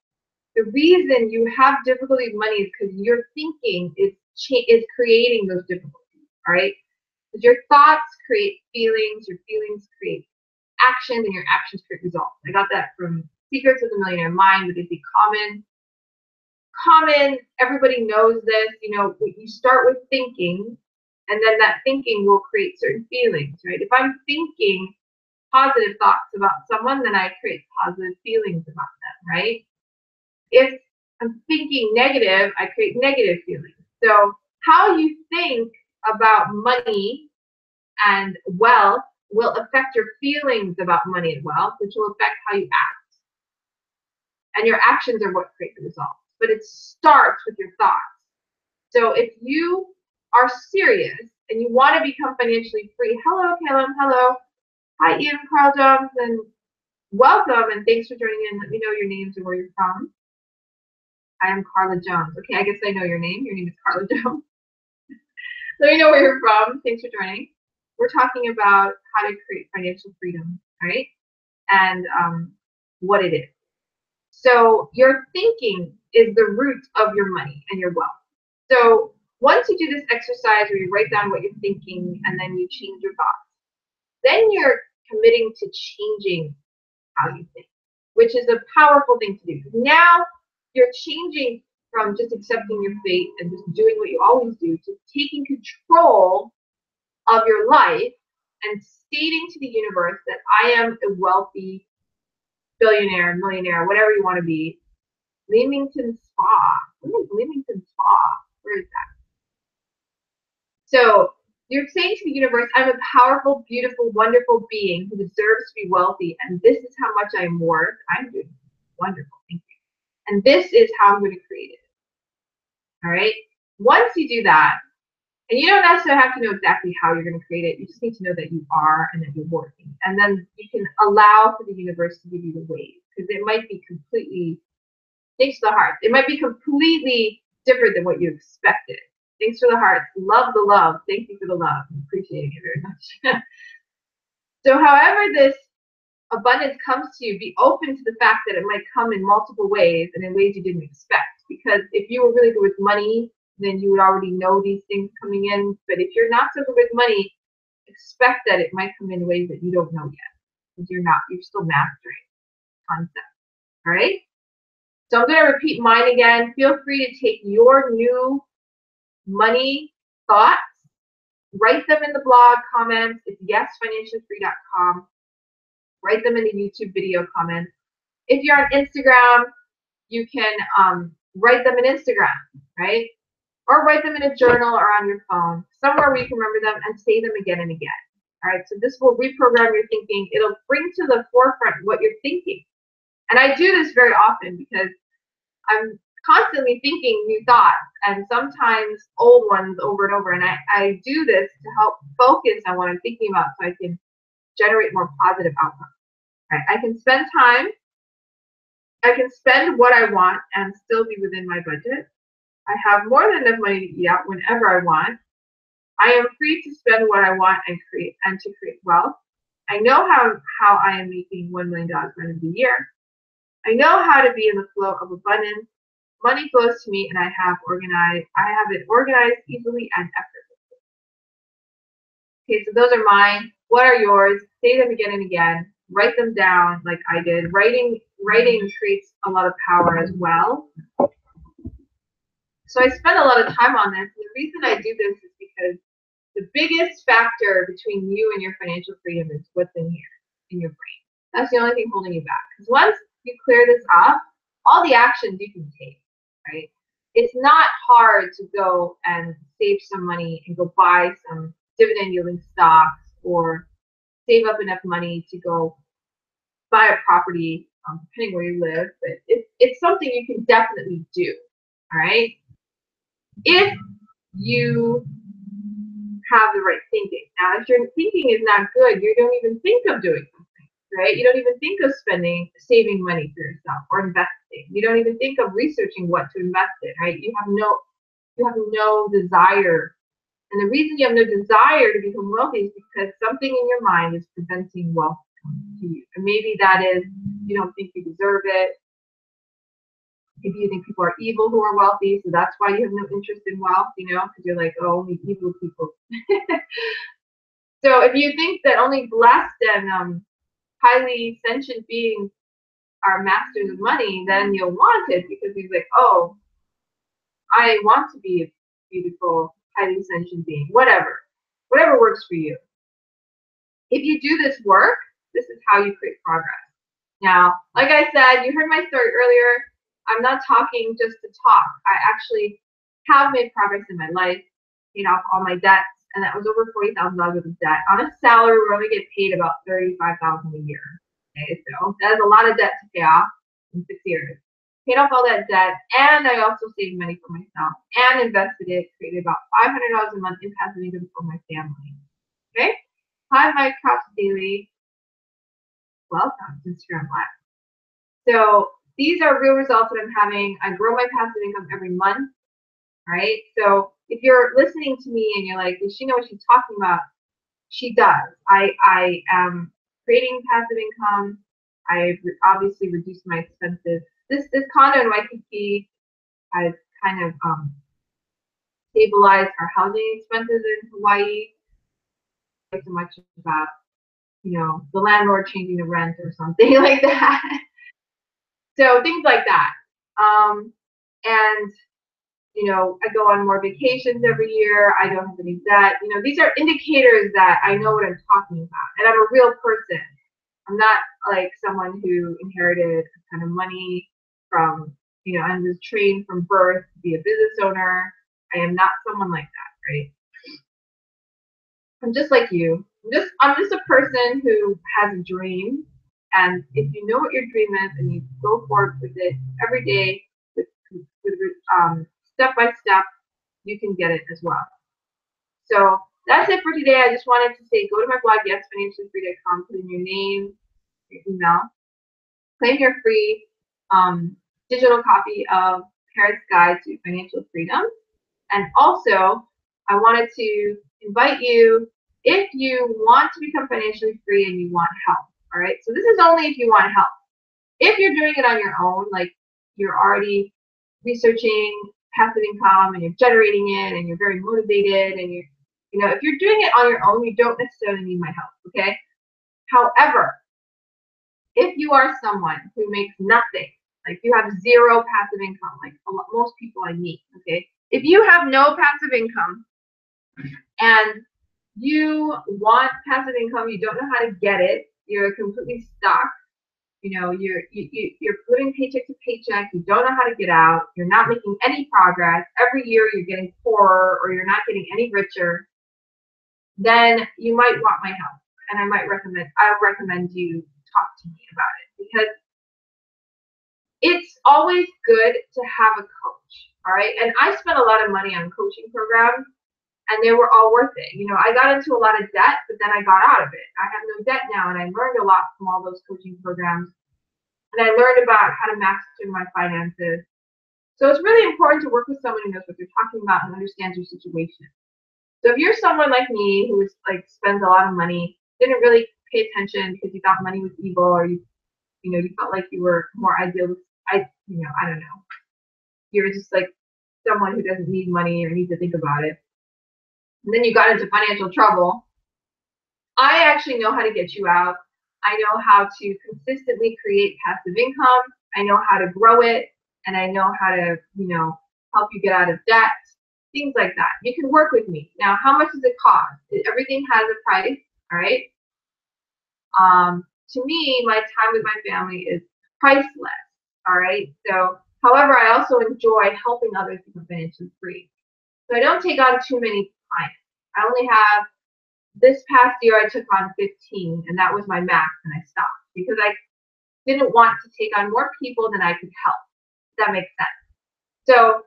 S1: the reason you have difficulty with money is because your thinking is creating those difficulties, all right? Because your thoughts create feelings, your feelings create actions, and your actions create results. I got that from Secrets of the Millionaire Mind, but it's common, everybody knows this, you know, you start with thinking, and then that thinking will create certain feelings, right? If I'm thinking positive thoughts about someone, then I create positive feelings about them, right? If I'm thinking negative, I create negative feelings. So how you think about money and wealth will affect your feelings about money and wealth, which will affect how you act. And your actions are what create the results. But it starts with your thoughts. So if you are serious and you want to become financially free, hello, Caleb, hello. Hi, Ian, Carl Jones, and welcome, and thanks for joining in. Let me know your names and where you're from. I am Carla Jones. Okay, I guess I know your name. Your name is Carla Jones. Let me know where you're from. Thanks for joining. We're talking about how to create financial freedom, right? And what it is. So your thinking is the root of your money and your wealth. So once you do this exercise where you write down what you're thinking and then you change your thoughts, then you're committing to changing how you think, which is a powerful thing to do. Now you're changing from just accepting your fate and just doing what you always do to taking control of your life and stating to the universe that I am a wealthy billionaire, millionaire, whatever you want to be. Leamington Spa. What is Leamington Spa? Where is that? So you're saying to the universe, I'm a powerful, beautiful, wonderful being who deserves to be wealthy, and this is how much I'm worth. I'm doing wonderful. Thank you. And this is how I'm going to create it. All right? Once you do that, and you don't necessarily have to know exactly how you're going to create it. You just need to know that you are and that you're working. And then you can allow for the universe to give you the ways, because it might be completely, thanks to the heart, it might be completely different than what you expected. Thanks for the heart. Love the love. Thank you for the love. I'm appreciating it very much. So however this abundance comes to you, be open to the fact that it might come in multiple ways and in ways you didn't expect. Because if you were really good with money, then you would already know these things coming in. But if you're not so good with money, expect that it might come in ways that you don't know yet. Because you're still mastering concepts. All right? So I'm going to repeat mine again. Feel free to take your new money thoughts, write them in the blog comments. It's yesfinanciallyfree.com. Write them in the YouTube video comments. If you're on Instagram, you can write them in Instagram, right? Or write them in a journal or on your phone, somewhere where you can remember them and say them again and again. All right, so this will reprogram your thinking. It'll bring to the forefront what you're thinking. And I do this very often because I'm constantly thinking new thoughts and sometimes old ones over and over. And I do this to help focus on what I'm thinking about so I can generate more positive outcomes. Right? I can spend time, I can spend what I want and still be within my budget. I have more than enough money to eat out whenever I want. I am free to spend what I want and to create wealth. I know how I am making $1 million by the end of the year. I know how to be in the flow of abundance. Money flows to me and I have it organized easily and effortlessly. Okay, so those are mine. What are yours? Say them again and again. Write them down like I did. Writing creates a lot of power as well. So I spend a lot of time on this. And the reason I do this is because The biggest factor between you and your financial freedom is what's in here, in your brain. That's the only thing holding you back. Because once you clear this up, all the actions you can take, right? It's not hard to go and save some money and go buy some dividend yielding stocks or save up enough money to go buy a property, depending where you live. But it's something you can definitely do, all right? If you have the right thinking. Now, if your thinking is not good, you don't even think of doing something, right? You don't even think of saving money for yourself or investing. You don't even think of researching what to invest in, right? You have no desire. And the reason you have no desire to become wealthy is because something in your mind is preventing wealth coming to you. And maybe that is you don't think you deserve it. Maybe you think people are evil who are wealthy, so that's why you have no interest in wealth, because you're like, oh, only evil people. So if you think that only blessed and highly sentient beings are masters of money, then you'll want it because you're like, oh, I want to be a beautiful, highly sentient being. Whatever works for you. If you do this work, this is how you create progress. Now, like I said, you heard my story earlier. I'm not talking just to talk. I actually have made progress in my life, paid off all my debts, and that was over $40,000 worth of debt. On a salary, we only get paid about $35,000 a year. Okay, so that's a lot of debt to pay off in 6 years. Paid off all that debt, and I also saved money for myself and invested it, created about $500 a month in passive income for my family. Okay? Hi, Mike Crops Daily. Welcome to Instagram Live. So these are real results that I'm having. I grow my passive income every month, right? So if you're listening to me and you're like, does she know what she's talking about? She does. I am creating passive income. I've obviously reduced my expenses. This condo in Waikiki has kind of stabilized our housing expenses in Hawaii. Not so much about, the landlord changing the rent or something like that. So things like that. And, I go on more vacations every year. I don't have any debt. These are indicators that I know what I'm talking about. And I'm a real person. I'm not like someone who inherited a ton of money from, I was trained from birth to be a business owner. I am not someone like that, right? I'm just like you. I'm just a person who has a dream. And if you know what your dream is and you go forward with it every day, with step by step, you can get it as well. So that's it for today. I just wanted to say, go to my blog, yesfinanciallyfree.com, put in your name, your email, claim your free digital copy of Parents Guide to Financial Freedom. And also, I wanted to invite you, if you want to become financially free and you want help, all right? So this is only if you want help. If you're doing it on your own, like you're already researching passive income and you're generating it and you're very motivated and if you're doing it on your own, you don't necessarily need my help, okay? However, if you are someone who makes nothing, like you have zero passive income, like most people I meet, okay? If you have no passive income and you want passive income, you don't know how to get it, you're completely stuck, you're living paycheck to paycheck, you don't know how to get out, you're not making any progress, every year you're getting poorer or you're not getting any richer, then you might want my help. And I recommend you talk to me about it, because it's always good to have a coach, all right? And I spent a lot of money on coaching programs, and they were all worth it. I got into a lot of debt, but then I got out of it. I have no debt now, and I learned a lot from all those coaching programs. And I learned about how to master my finances. So it's really important to work with someone who knows what they're talking about and understands your situation. So if you're someone like me who spends a lot of money, didn't really pay attention because you thought money was evil, or you felt like you were more ideal. I don't know. You're just like someone who doesn't need money or need to think about it. And then you got into financial trouble. I actually know how to get you out. I know how to consistently create passive income. I know how to grow it, and I know how to, help you get out of debt. things like that. You can work with me. Now, how much does it cost? Everything has a price, all right? To me, my time with my family is priceless, all right? So, however, I also enjoy helping others become financially free. So I don't take on too many clients. I only have, this past year I took on 15, and that was my max, and I stopped because I didn't want to take on more people than I could help. That makes sense. So,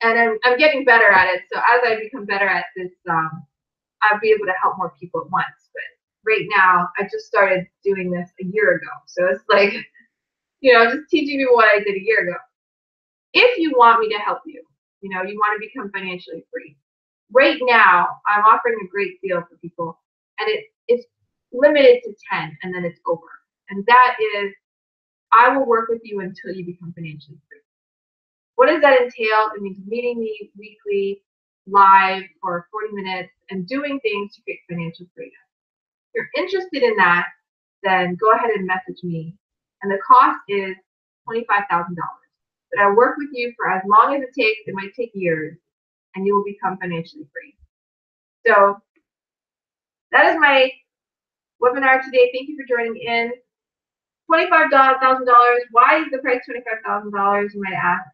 S1: and I'm getting better at it. So as I become better at this, I'll be able to help more people at once. But right now, I just started doing this a year ago. So it's like, just teaching you what I did a year ago. If you want me to help you, you want to become financially free. Right now, I'm offering a great deal for people, and it's limited to 10, and then it's over. And that is, I will work with you until you become financially free. What does that entail? It means meeting me weekly, live for 40 minutes, and doing things to create financial freedom. If you're interested in that, then go ahead and message me. And the cost is $25,000. But I work with you for as long as it takes. It might take years, and you will become financially free. So that is my webinar today. Thank you for joining in. $25,000. Why is the price $25,000? You might ask.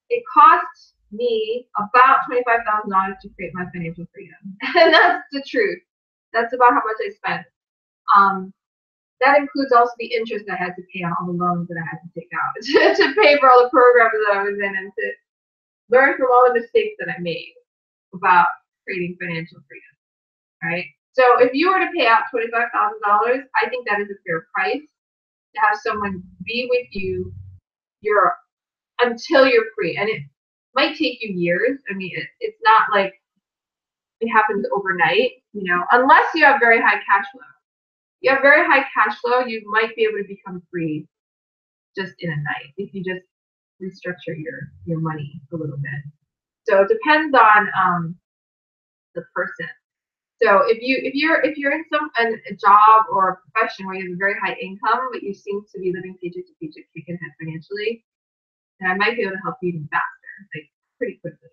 S1: It costs me about $25,000 to create my financial freedom, and that's the truth. That's about how much I spent. That includes also the interest I had to pay on all the loans that I had to take out to pay for all the programs that I was in, and to learn from all the mistakes that I made about creating financial freedom. Right? So if you were to pay out $25,000, I think that is a fair price to have someone be with you until you're free. And it might take you years. I mean, it's not like it happens overnight, unless you have very high cash flow. You have very high cash flow, you might be able to become free just in a night if you just restructure your money a little bit. So it depends on the person. So if you're in a job or a profession where you have a very high income, but you seem to be living paycheck to paycheck, kicking ahead financially, then I might be able to help you even faster, like pretty quickly.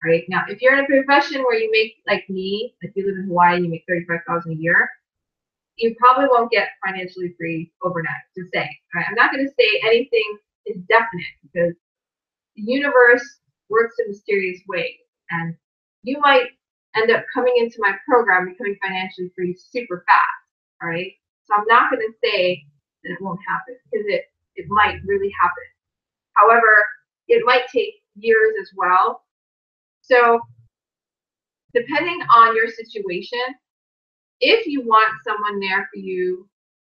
S1: Right? Now, if you're in a profession where you make, like me, if you live in Hawaii and you make $35,000 a year, you probably won't get financially free overnight, to say. Right? I'm not going to say anything is definite because the universe works in mysterious ways, and you might end up coming into my program becoming financially free super fast. All right? So I'm not going to say that it won't happen because it might really happen. However, it might take years as well. So depending on your situation, if you want someone there for you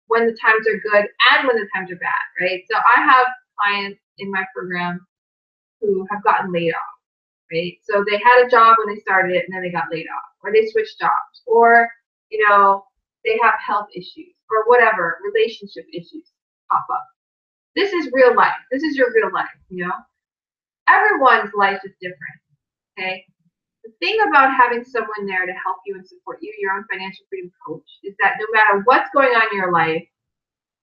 S1: when the times are good and when the times are bad, right? So I have clients in my program who have gotten laid off, right? So they had a job when they started it and then they got laid off, or they switched jobs, or, they have health issues or whatever, relationship issues pop up. This is real life. This is your real life, Everyone's life is different, okay? The thing about having someone there to help you and support you, your own financial freedom coach, is that no matter what's going on in your life,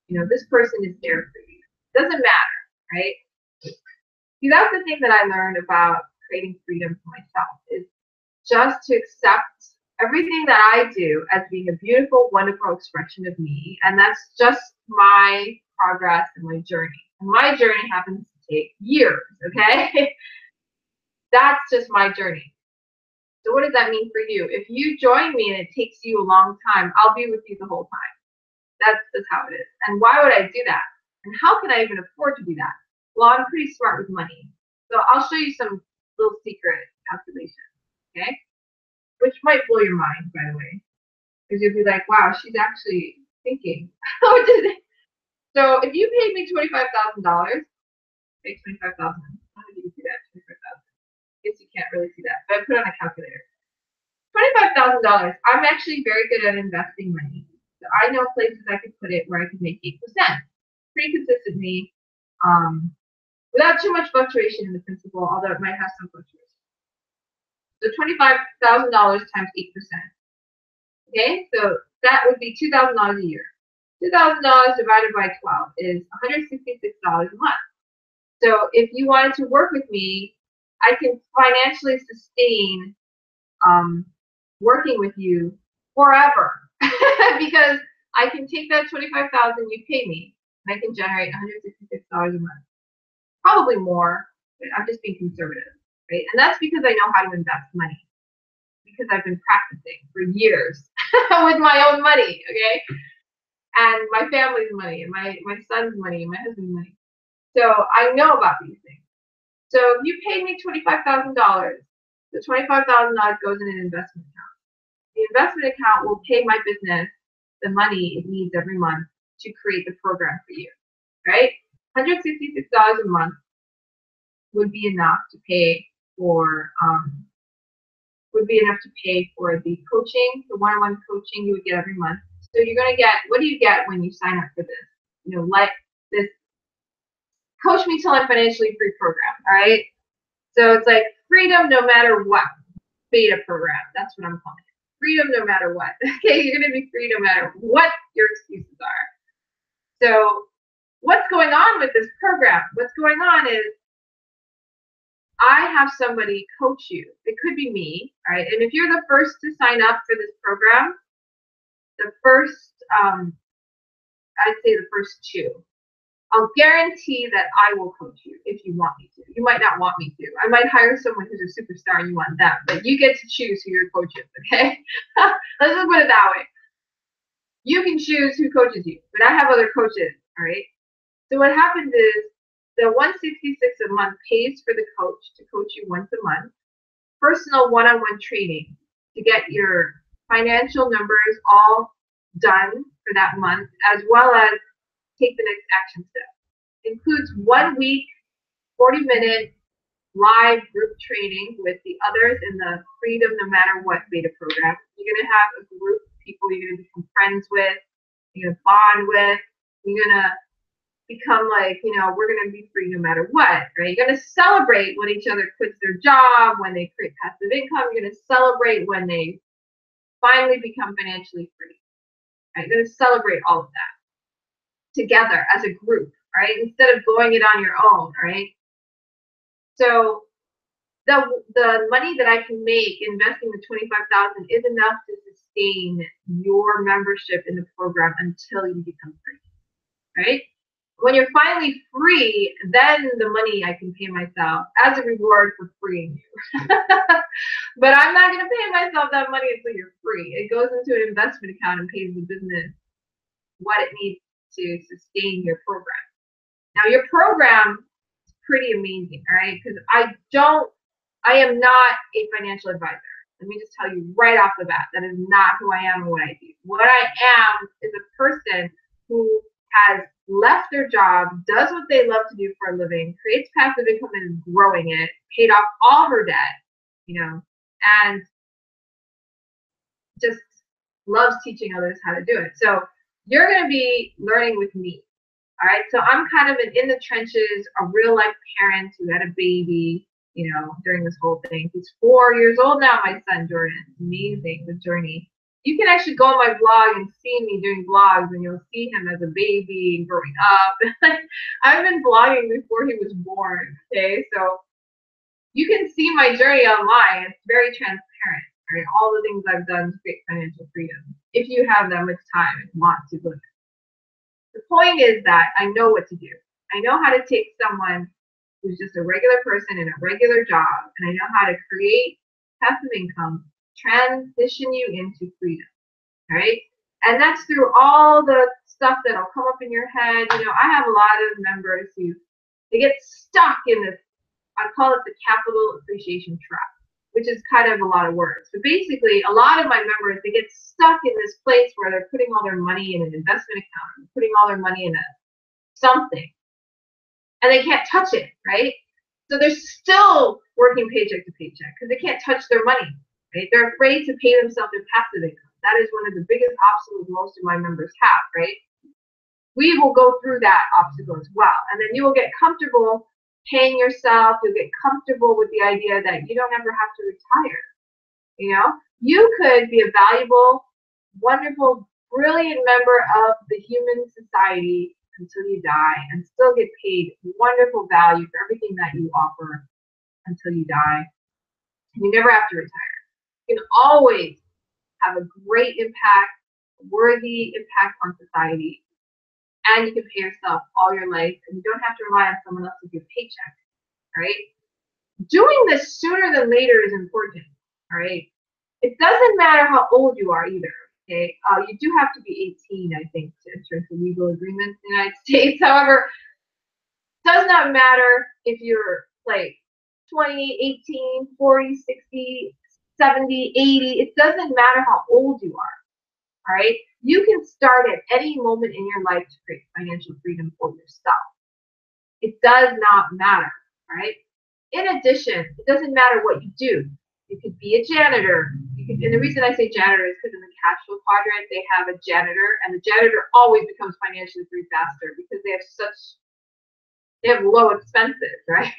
S1: this person is there for you. It doesn't matter, right? See, that's the thing that I learned about creating freedom for myself, is just to accept everything that I do as being a beautiful, wonderful expression of me, and that's just my progress and my journey. And my journey happens to take years, okay? That's just my journey. So what does that mean for you? If you join me and it takes you a long time, I'll be with you the whole time. That's just how it is. And why would I do that? And how can I even afford to do that? Well, I'm pretty smart with money. So I'll show you some little secret calculations, okay? Which might blow your mind, by the way. Because you'll be like, wow, she's actually thinking. So if you paid me $25,000, pay $25,000. How did you see that? $25,000. Guess you can't really see that, but I put on a calculator. $25,000. I'm actually very good at investing money. So I know places I could put it where I could make 8% pretty consistently, without too much fluctuation in the principal, although it might have some fluctuation. So $25,000 times 8%. Okay, so that would be $2,000 a year. $2,000 divided by 12 is $166 a month. So if you wanted to work with me I can financially sustain working with you forever because I can take that $25,000 you pay me and I can generate $166 a month, probably more. But I'm just being conservative, right? And that's because I know how to invest money, because I've been practicing for years with my own money, okay, and my family's money, and my son's money, and my husband's money. So I know about these things. So if you pay me $25,000, the $25,000 goes in an investment account. The investment account will pay my business the money it needs every month to create the program for you, right? $166 a month would be enough to pay for the coaching, the one-on-one coaching you would get every month. So you're gonna get, what do you get when you sign up for this? You know, like this Coach Me Till I'm Financially Free program, all right? So it's like freedom no matter what, beta program. That's what I'm calling it. Freedom no matter what. Okay, you're gonna be free no matter what your excuses are. So what's going on with this program? What's going on is I have somebody coach you. It could be me, all right? And if you're the first to sign up for this program, the first, I'd say the first two, I'll guarantee that I will coach you if you want me to. You might not want me to. I might hire someone who's a superstar and you want them, but you get to choose who your coach is, okay? Let's just put it that way. You can choose who coaches you, but I have other coaches, all right? So what happens is the $166 a month pays for the coach to coach you once a month, personal one-on-one training to get your financial numbers all done for that month, as well as take the next action step. It includes 1 week, 40-minute live group training with the others in the Freedom No Matter What beta program. You're going to have a group of people you're going to become friends with, you're going to bond with, you're going to become like, you know, we're going to be free no matter what, right? You're going to celebrate when each other quits their job, when they create passive income. You're going to celebrate when they finally become financially free, right? You're going to celebrate all of that together as a group, right? Instead of going it on your own, right? So the money that I can make investing the $25,000 is enough to sustain your membership in the program until you become free, right? When you're finally free, then the money I can pay myself as a reward for freeing you. But I'm not going to pay myself that money until you're free. It goes into an investment account and pays the business what it needs to sustain your program. Now, your program is pretty amazing, all right? Because I am not a financial advisor. Let me just tell you right off the bat, that is not who I am and what I do. What I am is a person who has left their job, does what they love to do for a living, creates passive income and is growing it, paid off all her debt, you know, and just loves teaching others how to do it. So you're going to be learning with me. All right. So I'm kind of in the trenches, a real life parent who had a baby, you know, during this whole thing. He's 4 years old now, my son, Jordan. It's amazing, the journey. You can actually go on my blog and see me doing vlogs, and you'll see him as a baby and growing up. I've been blogging before he was born, okay? So you can see my journey online. It's very transparent, right? All the things I've done to create financial freedom, if you have that much time and want to look. The point is that I know what to do. I know how to take someone who's just a regular person in a regular job, and I know how to create passive income, transition you into freedom, right? And that's through all the stuff that'll come up in your head. You know, I have a lot of members who, they get stuck in this, I call it the capital appreciation trap, which is kind of a lot of words. But basically, a lot of my members, they get stuck in this place where they're putting all their money in an investment account, putting all their money in something, and they can't touch it, right? So they're still working paycheck to paycheck because they can't touch their money, right? They're afraid to pay themselves their passive income. That is one of the biggest obstacles most of my members have, right? We will go through that obstacle as well. And then you will get comfortable paying yourself. You'll get comfortable with the idea that you don't ever have to retire. You know, you could be a valuable, wonderful, brilliant member of the human society until you die and still get paid wonderful value for everything that you offer until you die. You never have to retire. You can always have a great impact, a worthy impact on society, and you can pay yourself all your life, and you don't have to rely on someone else to give a paycheck, right? Doing this sooner than later is important, all right? It doesn't matter how old you are either, okay? You do have to be 18, I think, to enter into legal agreements in the United States. However, it does not matter if you're like 20, 18, 40, 60, 70, 80. It doesn't matter how old you are, all right? You can start at any moment in your life to create financial freedom for yourself. It does not matter, all right? In addition, it doesn't matter what you do. You could be a janitor. And the reason I say janitor is because in the cash flow quadrant, they have a janitor, and the janitor always becomes financially free faster because they have low expenses, right?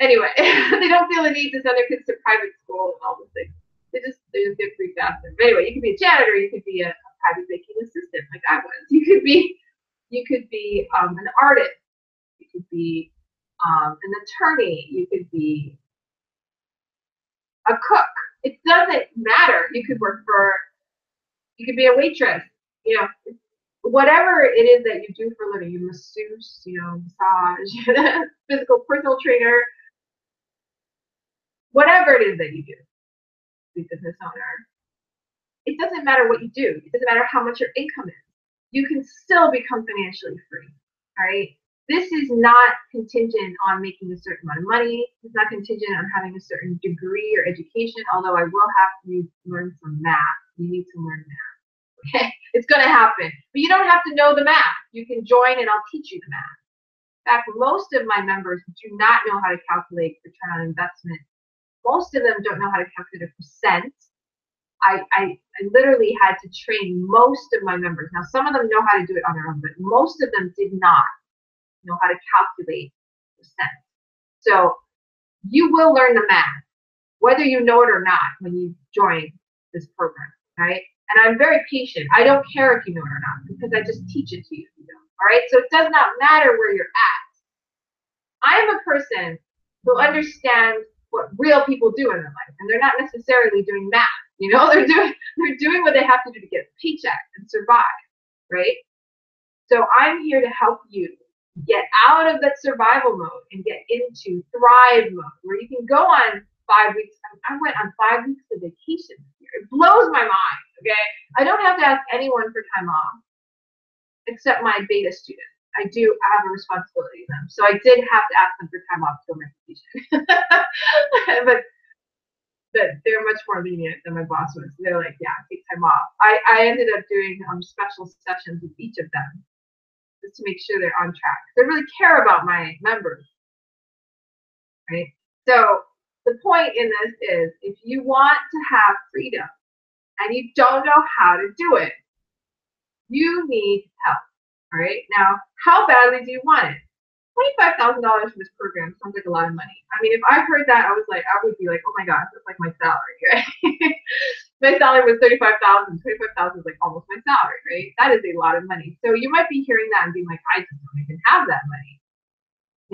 S1: Anyway, they don't feel the need to send their kids to private school and all those things. They just get free faster. But anyway, you could be a janitor, you could be a private banking assistant like I was. You could be an artist. You could be an attorney. You could be a cook. It doesn't matter. You could be a waitress. You know, whatever it is that you do for a living, you masseuse, massage, physical personal trainer, whatever it is that you do, be a business owner. It doesn't matter what you do. It doesn't matter how much your income is. You can still become financially free. All right. This is not contingent on making a certain amount of money. It's not contingent on having a certain degree or education, although I will have you learn some math. You need to learn math. Okay? It's going to happen. But you don't have to know the math. You can join and I'll teach you the math. In fact, most of my members do not know how to calculate return on investment. Most of them don't know how to calculate a percent. I literally had to train most of my members. Now, some of them know how to do it on their own, but most of them did not know how to calculate percent. So you will learn the math, whether you know it or not, when you join this program, right? And I'm very patient. I don't care if you know it or not, because I just teach it to you. All right? So it does not matter where you're at. I am a person who understands what real people do in their life, and they're not necessarily doing math. They're doing what they have to do to get a paycheck and survive, right? So I'm here to help you get out of that survival mode and get into thrive mode, where you can go on 5 weeks. I went on 5 weeks of vacation this year. It blows my mind, okay? I don't have to ask anyone for time off except my beta students. I have a responsibility to them. So I did have to ask them for time off to go on vacation. but they're much more lenient than my boss was. They're like, yeah, take time off. I ended up doing special sessions with each of them just to make sure they're on track. They really care about my members, right? So the point in this is, if you want to have freedom and you don't know how to do it, you need help, all right? Now, how badly do you want it? $25,000 for this program sounds like a lot of money. I mean, if I heard that, I would be like, oh my gosh, that's like my salary, right? My salary was $35,000. $25,000 is like almost my salary, right? That is a lot of money. So you might be hearing that and being like, I just don't even have that money.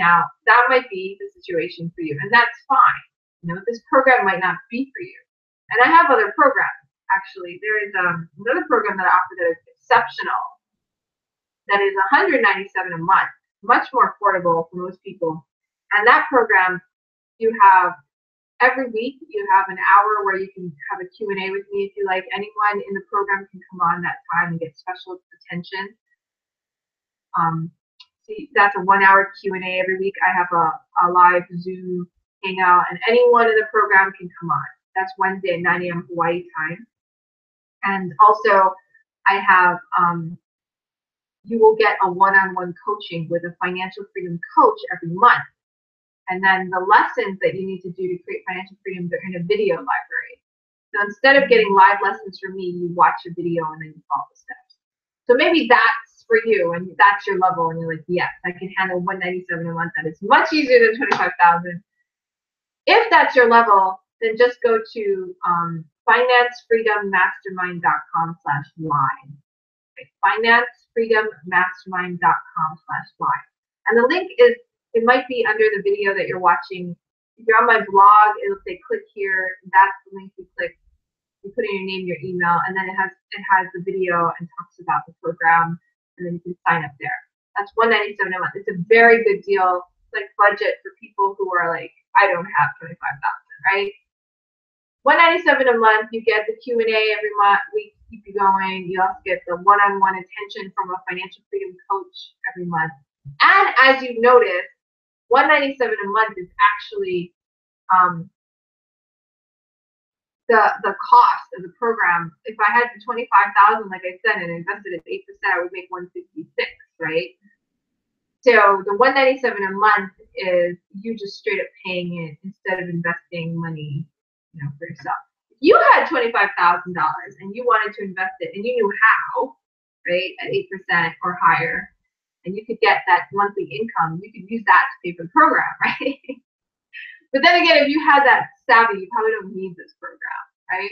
S1: Now, that might be the situation for you, and that's fine. This program might not be for you. And I have other programs, actually. There is another program that I offer that is exceptional, that is $197 a month. Much more affordable for most people. And that program, you have every week, you have an hour where you can have a Q&A with me if you like. Anyone in the program can come on that time and get special attention. See, that's a 1 hour Q&A every week. I have a live Zoom hangout, and anyone in the program can come on. That's Wednesday at 9 a.m. Hawaii time. And also, I have you will get a one-on-one coaching with a financial freedom coach every month. And then the lessons that you need to do to create financial freedom, they're in a video library. So instead of getting live lessons from me, you watch a video and then you follow the steps. So maybe that's for you, and that's your level, and you're like, yes, I can handle $197 a month. That is much easier than $25,000. If that's your level, then just go to financefreedommastermind.com/live. financefreedommastermind.com/live. And the link is It might be under the video that you're watching. If you're on my blog, it'll say click here. That's the link you click. You put in your name, your email, and then it has the video and talks about the program, and then you can sign up there. That's $197 a month. It's a very good deal. It's like budget for people who are like, I don't have $25,000, right? $197 a month. You get the Q&A every month. We keep you going. You also get the one-on-one attention from a financial freedom coach every month. And as you notice, $197 a month is actually the cost of the program. If I had the $25,000, like I said, and invested at 8%, I would make $166, right? So the $197 a month is you just straight up paying it instead of investing money, for yourself. If you had $25,000 and you wanted to invest it and you knew how, right, at 8% or higher, and you could get that monthly income, you could use that to pay for the program, right? But then again, if you had that savvy, you probably don't need this program, right?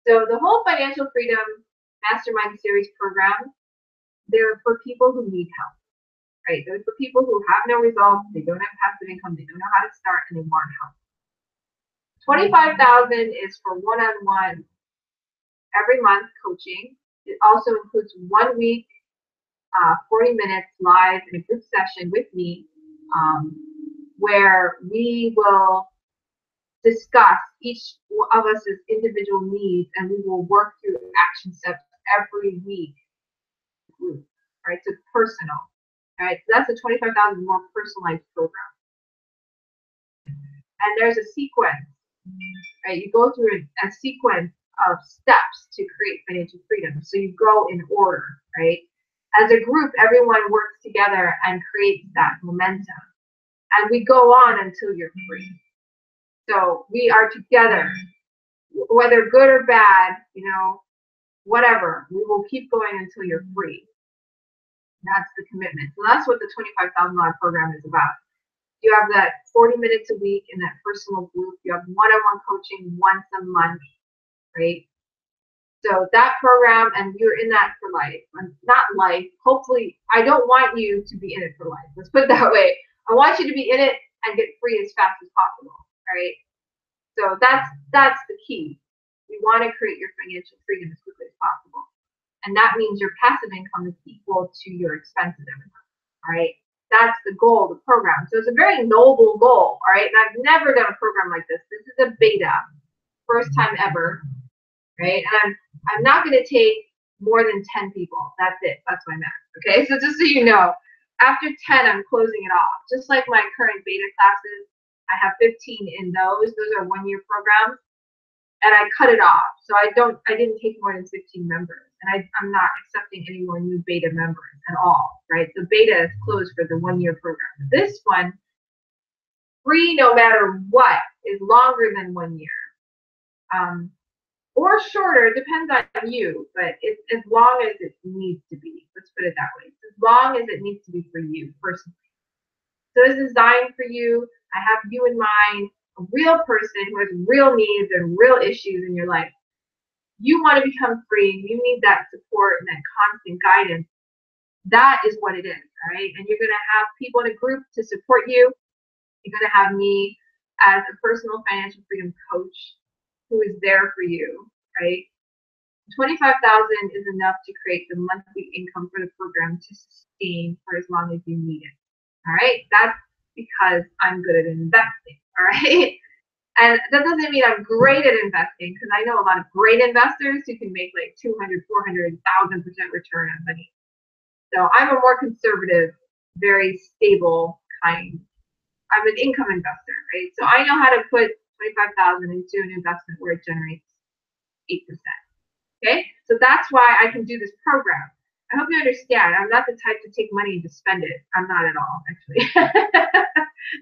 S1: So the whole Financial Freedom Mastermind Series program, they're for people who need help, right? They're for people who have no results, they don't have passive income, they don't know how to start, and they want help. $25,000 is for one-on-one every month coaching. It also includes 1 week, 40 minutes live in a group session with me, where we will discuss each of us' individual needs, and we will work through action steps every week. Right, so personal. All right, so that's a $25,000 more personalized program. And there's a sequence. Right, you go through a sequence of steps to create financial freedom. So you go in order, right? As a group, everyone works together and creates that momentum. And we go on until you're free. So we are together, whether good or bad, whatever. We will keep going until you're free. That's the commitment. So that's what the $25,000 program is about. You have that 40 minutes a week in that personal group. You have one-on-one coaching once a month, right? So that program, and you're in that for life. Not life. Hopefully, I don't want you to be in it for life. Let's put it that way. I want you to be in it and get free as fast as possible, all right? So that's the key. You want to create your financial freedom as quickly as possible. And that means your passive income is equal to your expenses every month, all right? That's the goal of the program. So it's a very noble goal, all right? And I've never done a program like this. This is a beta, first time ever, right? And I'm not going to take more than 10 people. That's it. That's my max, okay? So just so you know, after 10, I'm closing it off. Just like my current beta classes, I have 15 in those. Those are one-year programs. And I cut it off. So I didn't take more than 15 members. And I'm not accepting any more new beta members at all, right? The beta is closed for the one-year program. This one, free no matter what, is longer than 1 year. Or shorter, depends on you, but it's as long as it needs to be. Let's put it that way. It's as long as it needs to be for you personally. So it's designed for you. I have you in mind, a real person who has real needs and real issues in your life. You want to become free. You need that support and that constant guidance. That is what it is, all right? And you're going to have people in a group to support you. You're going to have me as a personal financial freedom coach who is there for you, right? $25,000 is enough to create the monthly income for the program to sustain for as long as you need it. All right, that's because I'm good at investing. All right, and that doesn't mean I'm great at investing, because I know a lot of great investors who can make like 200, 400, 1,000% return on money. So I'm a more conservative, very stable kind. I'm an income investor, right? So I know how to put $25,000 into an investment where it generates 8%. Okay, so that's why I can do this program. I hope you understand. I'm not the type to take money and to spend it. I'm not at all, actually.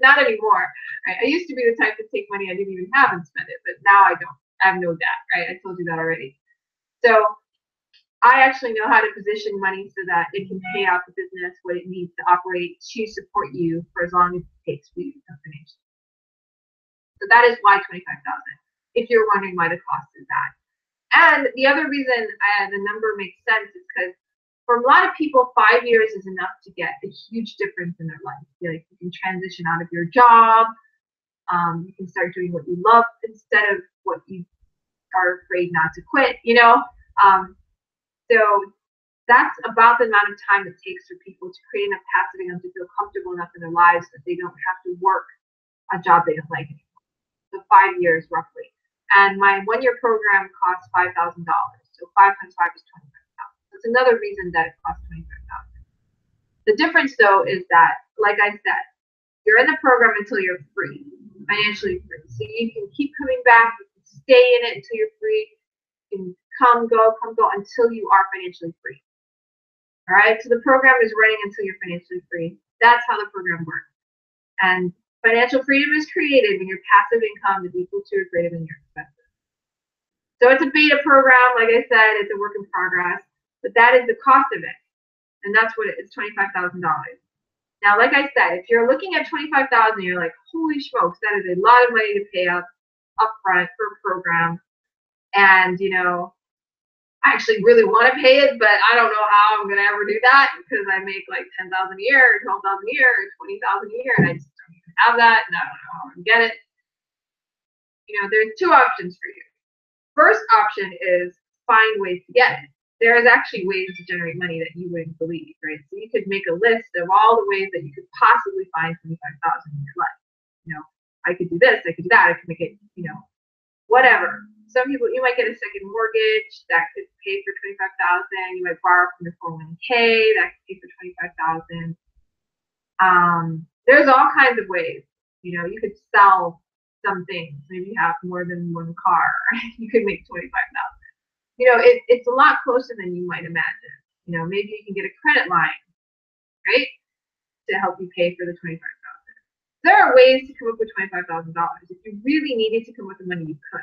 S1: Not anymore. Right? I used to be the type to take money I didn't even have and spend it, but now I don't. I have no debt, right? I told you that already. So I actually know how to position money so that it can pay out the business what it needs to operate to support you for as long as it takes for you to become financially. So that is why $25,000. If you're wondering why the cost is that. And the other reason the number makes sense is because for a lot of people, 5 years is enough to get a huge difference in their life. Like you can transition out of your job. You can start doing what you love instead of what you are afraid not to quit, you know? So that's about the amount of time it takes for people to create enough passive income to feel comfortable enough in their lives that they don't have to work a job they don't like anymore. So 5 years roughly. And my 1-year program costs $5,000. So 5 times 5 is 25,000. That's another reason that it costs 25,000. The difference though is that, like I said, you're in the program until you're free, financially free. So you can keep coming back, you can stay in it until you're free. You can come, go until you are financially free. All right, so the program is running until you're financially free. That's how the program works. And financial freedom is created when your passive income is equal to or greater than your expenses. So it's a beta program, like I said, it's a work in progress, but that is the cost of it. And that's what it is, $25,000. Now, like I said, if you're looking at $25,000, you're like, holy smokes, that is a lot of money to pay up front for a program. And, you know, I actually really want to pay it, but I don't know how I'm going to ever do that because I make like $10,000 a year, or $12,000 a year, or $20,000 a year, and I just don't even have that, and I don't know how I'm going to get it. You know, there's 2 options for you. First option is find ways to get it. There's actually ways to generate money that you wouldn't believe, right? So you could make a list of all the ways that you could possibly find $25,000 in your life. You know, I could do this, I could do that, I could make it, you know, whatever. Some people, you might get a second mortgage that could pay for $25,000. You might borrow from your 401k that could pay for $25,000. There's all kinds of ways. You know, you could sell some things. Maybe you have more than one car. You could make $25,000. You know, it's a lot closer than you might imagine. You know, maybe you can get a credit line, right, to help you pay for the $25,000. There are ways to come up with $25,000. If you really needed to come up with the money, you could.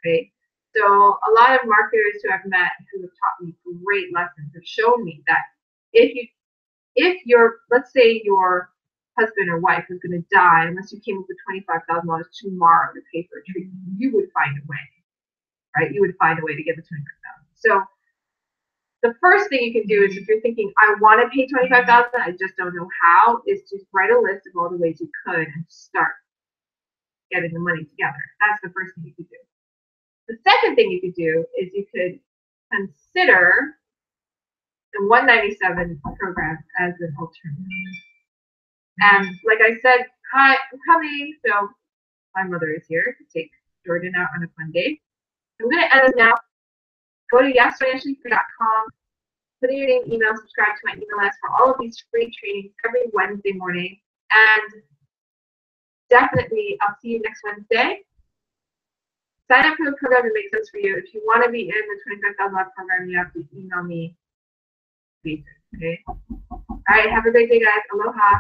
S1: Right? So a lot of marketers who I've met who have taught me great lessons have shown me that if your, let's say your husband or wife was going to die, unless you came up with $25,000 tomorrow to pay for a treatment, you would find a way, right? You would find a way to get the $25,000. So the first thing you can do is if you're thinking, I want to pay $25,000, I just don't know how, is to write a list of all the ways you could and start getting the money together. That's the first thing you could do. The second thing you could do is you could consider the 197 program as an alternative. And like I said, hi, I'm coming. So my mother is here to take Jordan out on a fun day. I'm going to end this now. Go to yesfinanciallyfree.com, put in your name, email, subscribe to my email list for all of these free trainings every Wednesday morning. And definitely, I'll see you next Wednesday. Sign up for the program to make sense for you. If you want to be in the $25,000 program, you have to email me. Okay? All right, have a great day, guys. Aloha.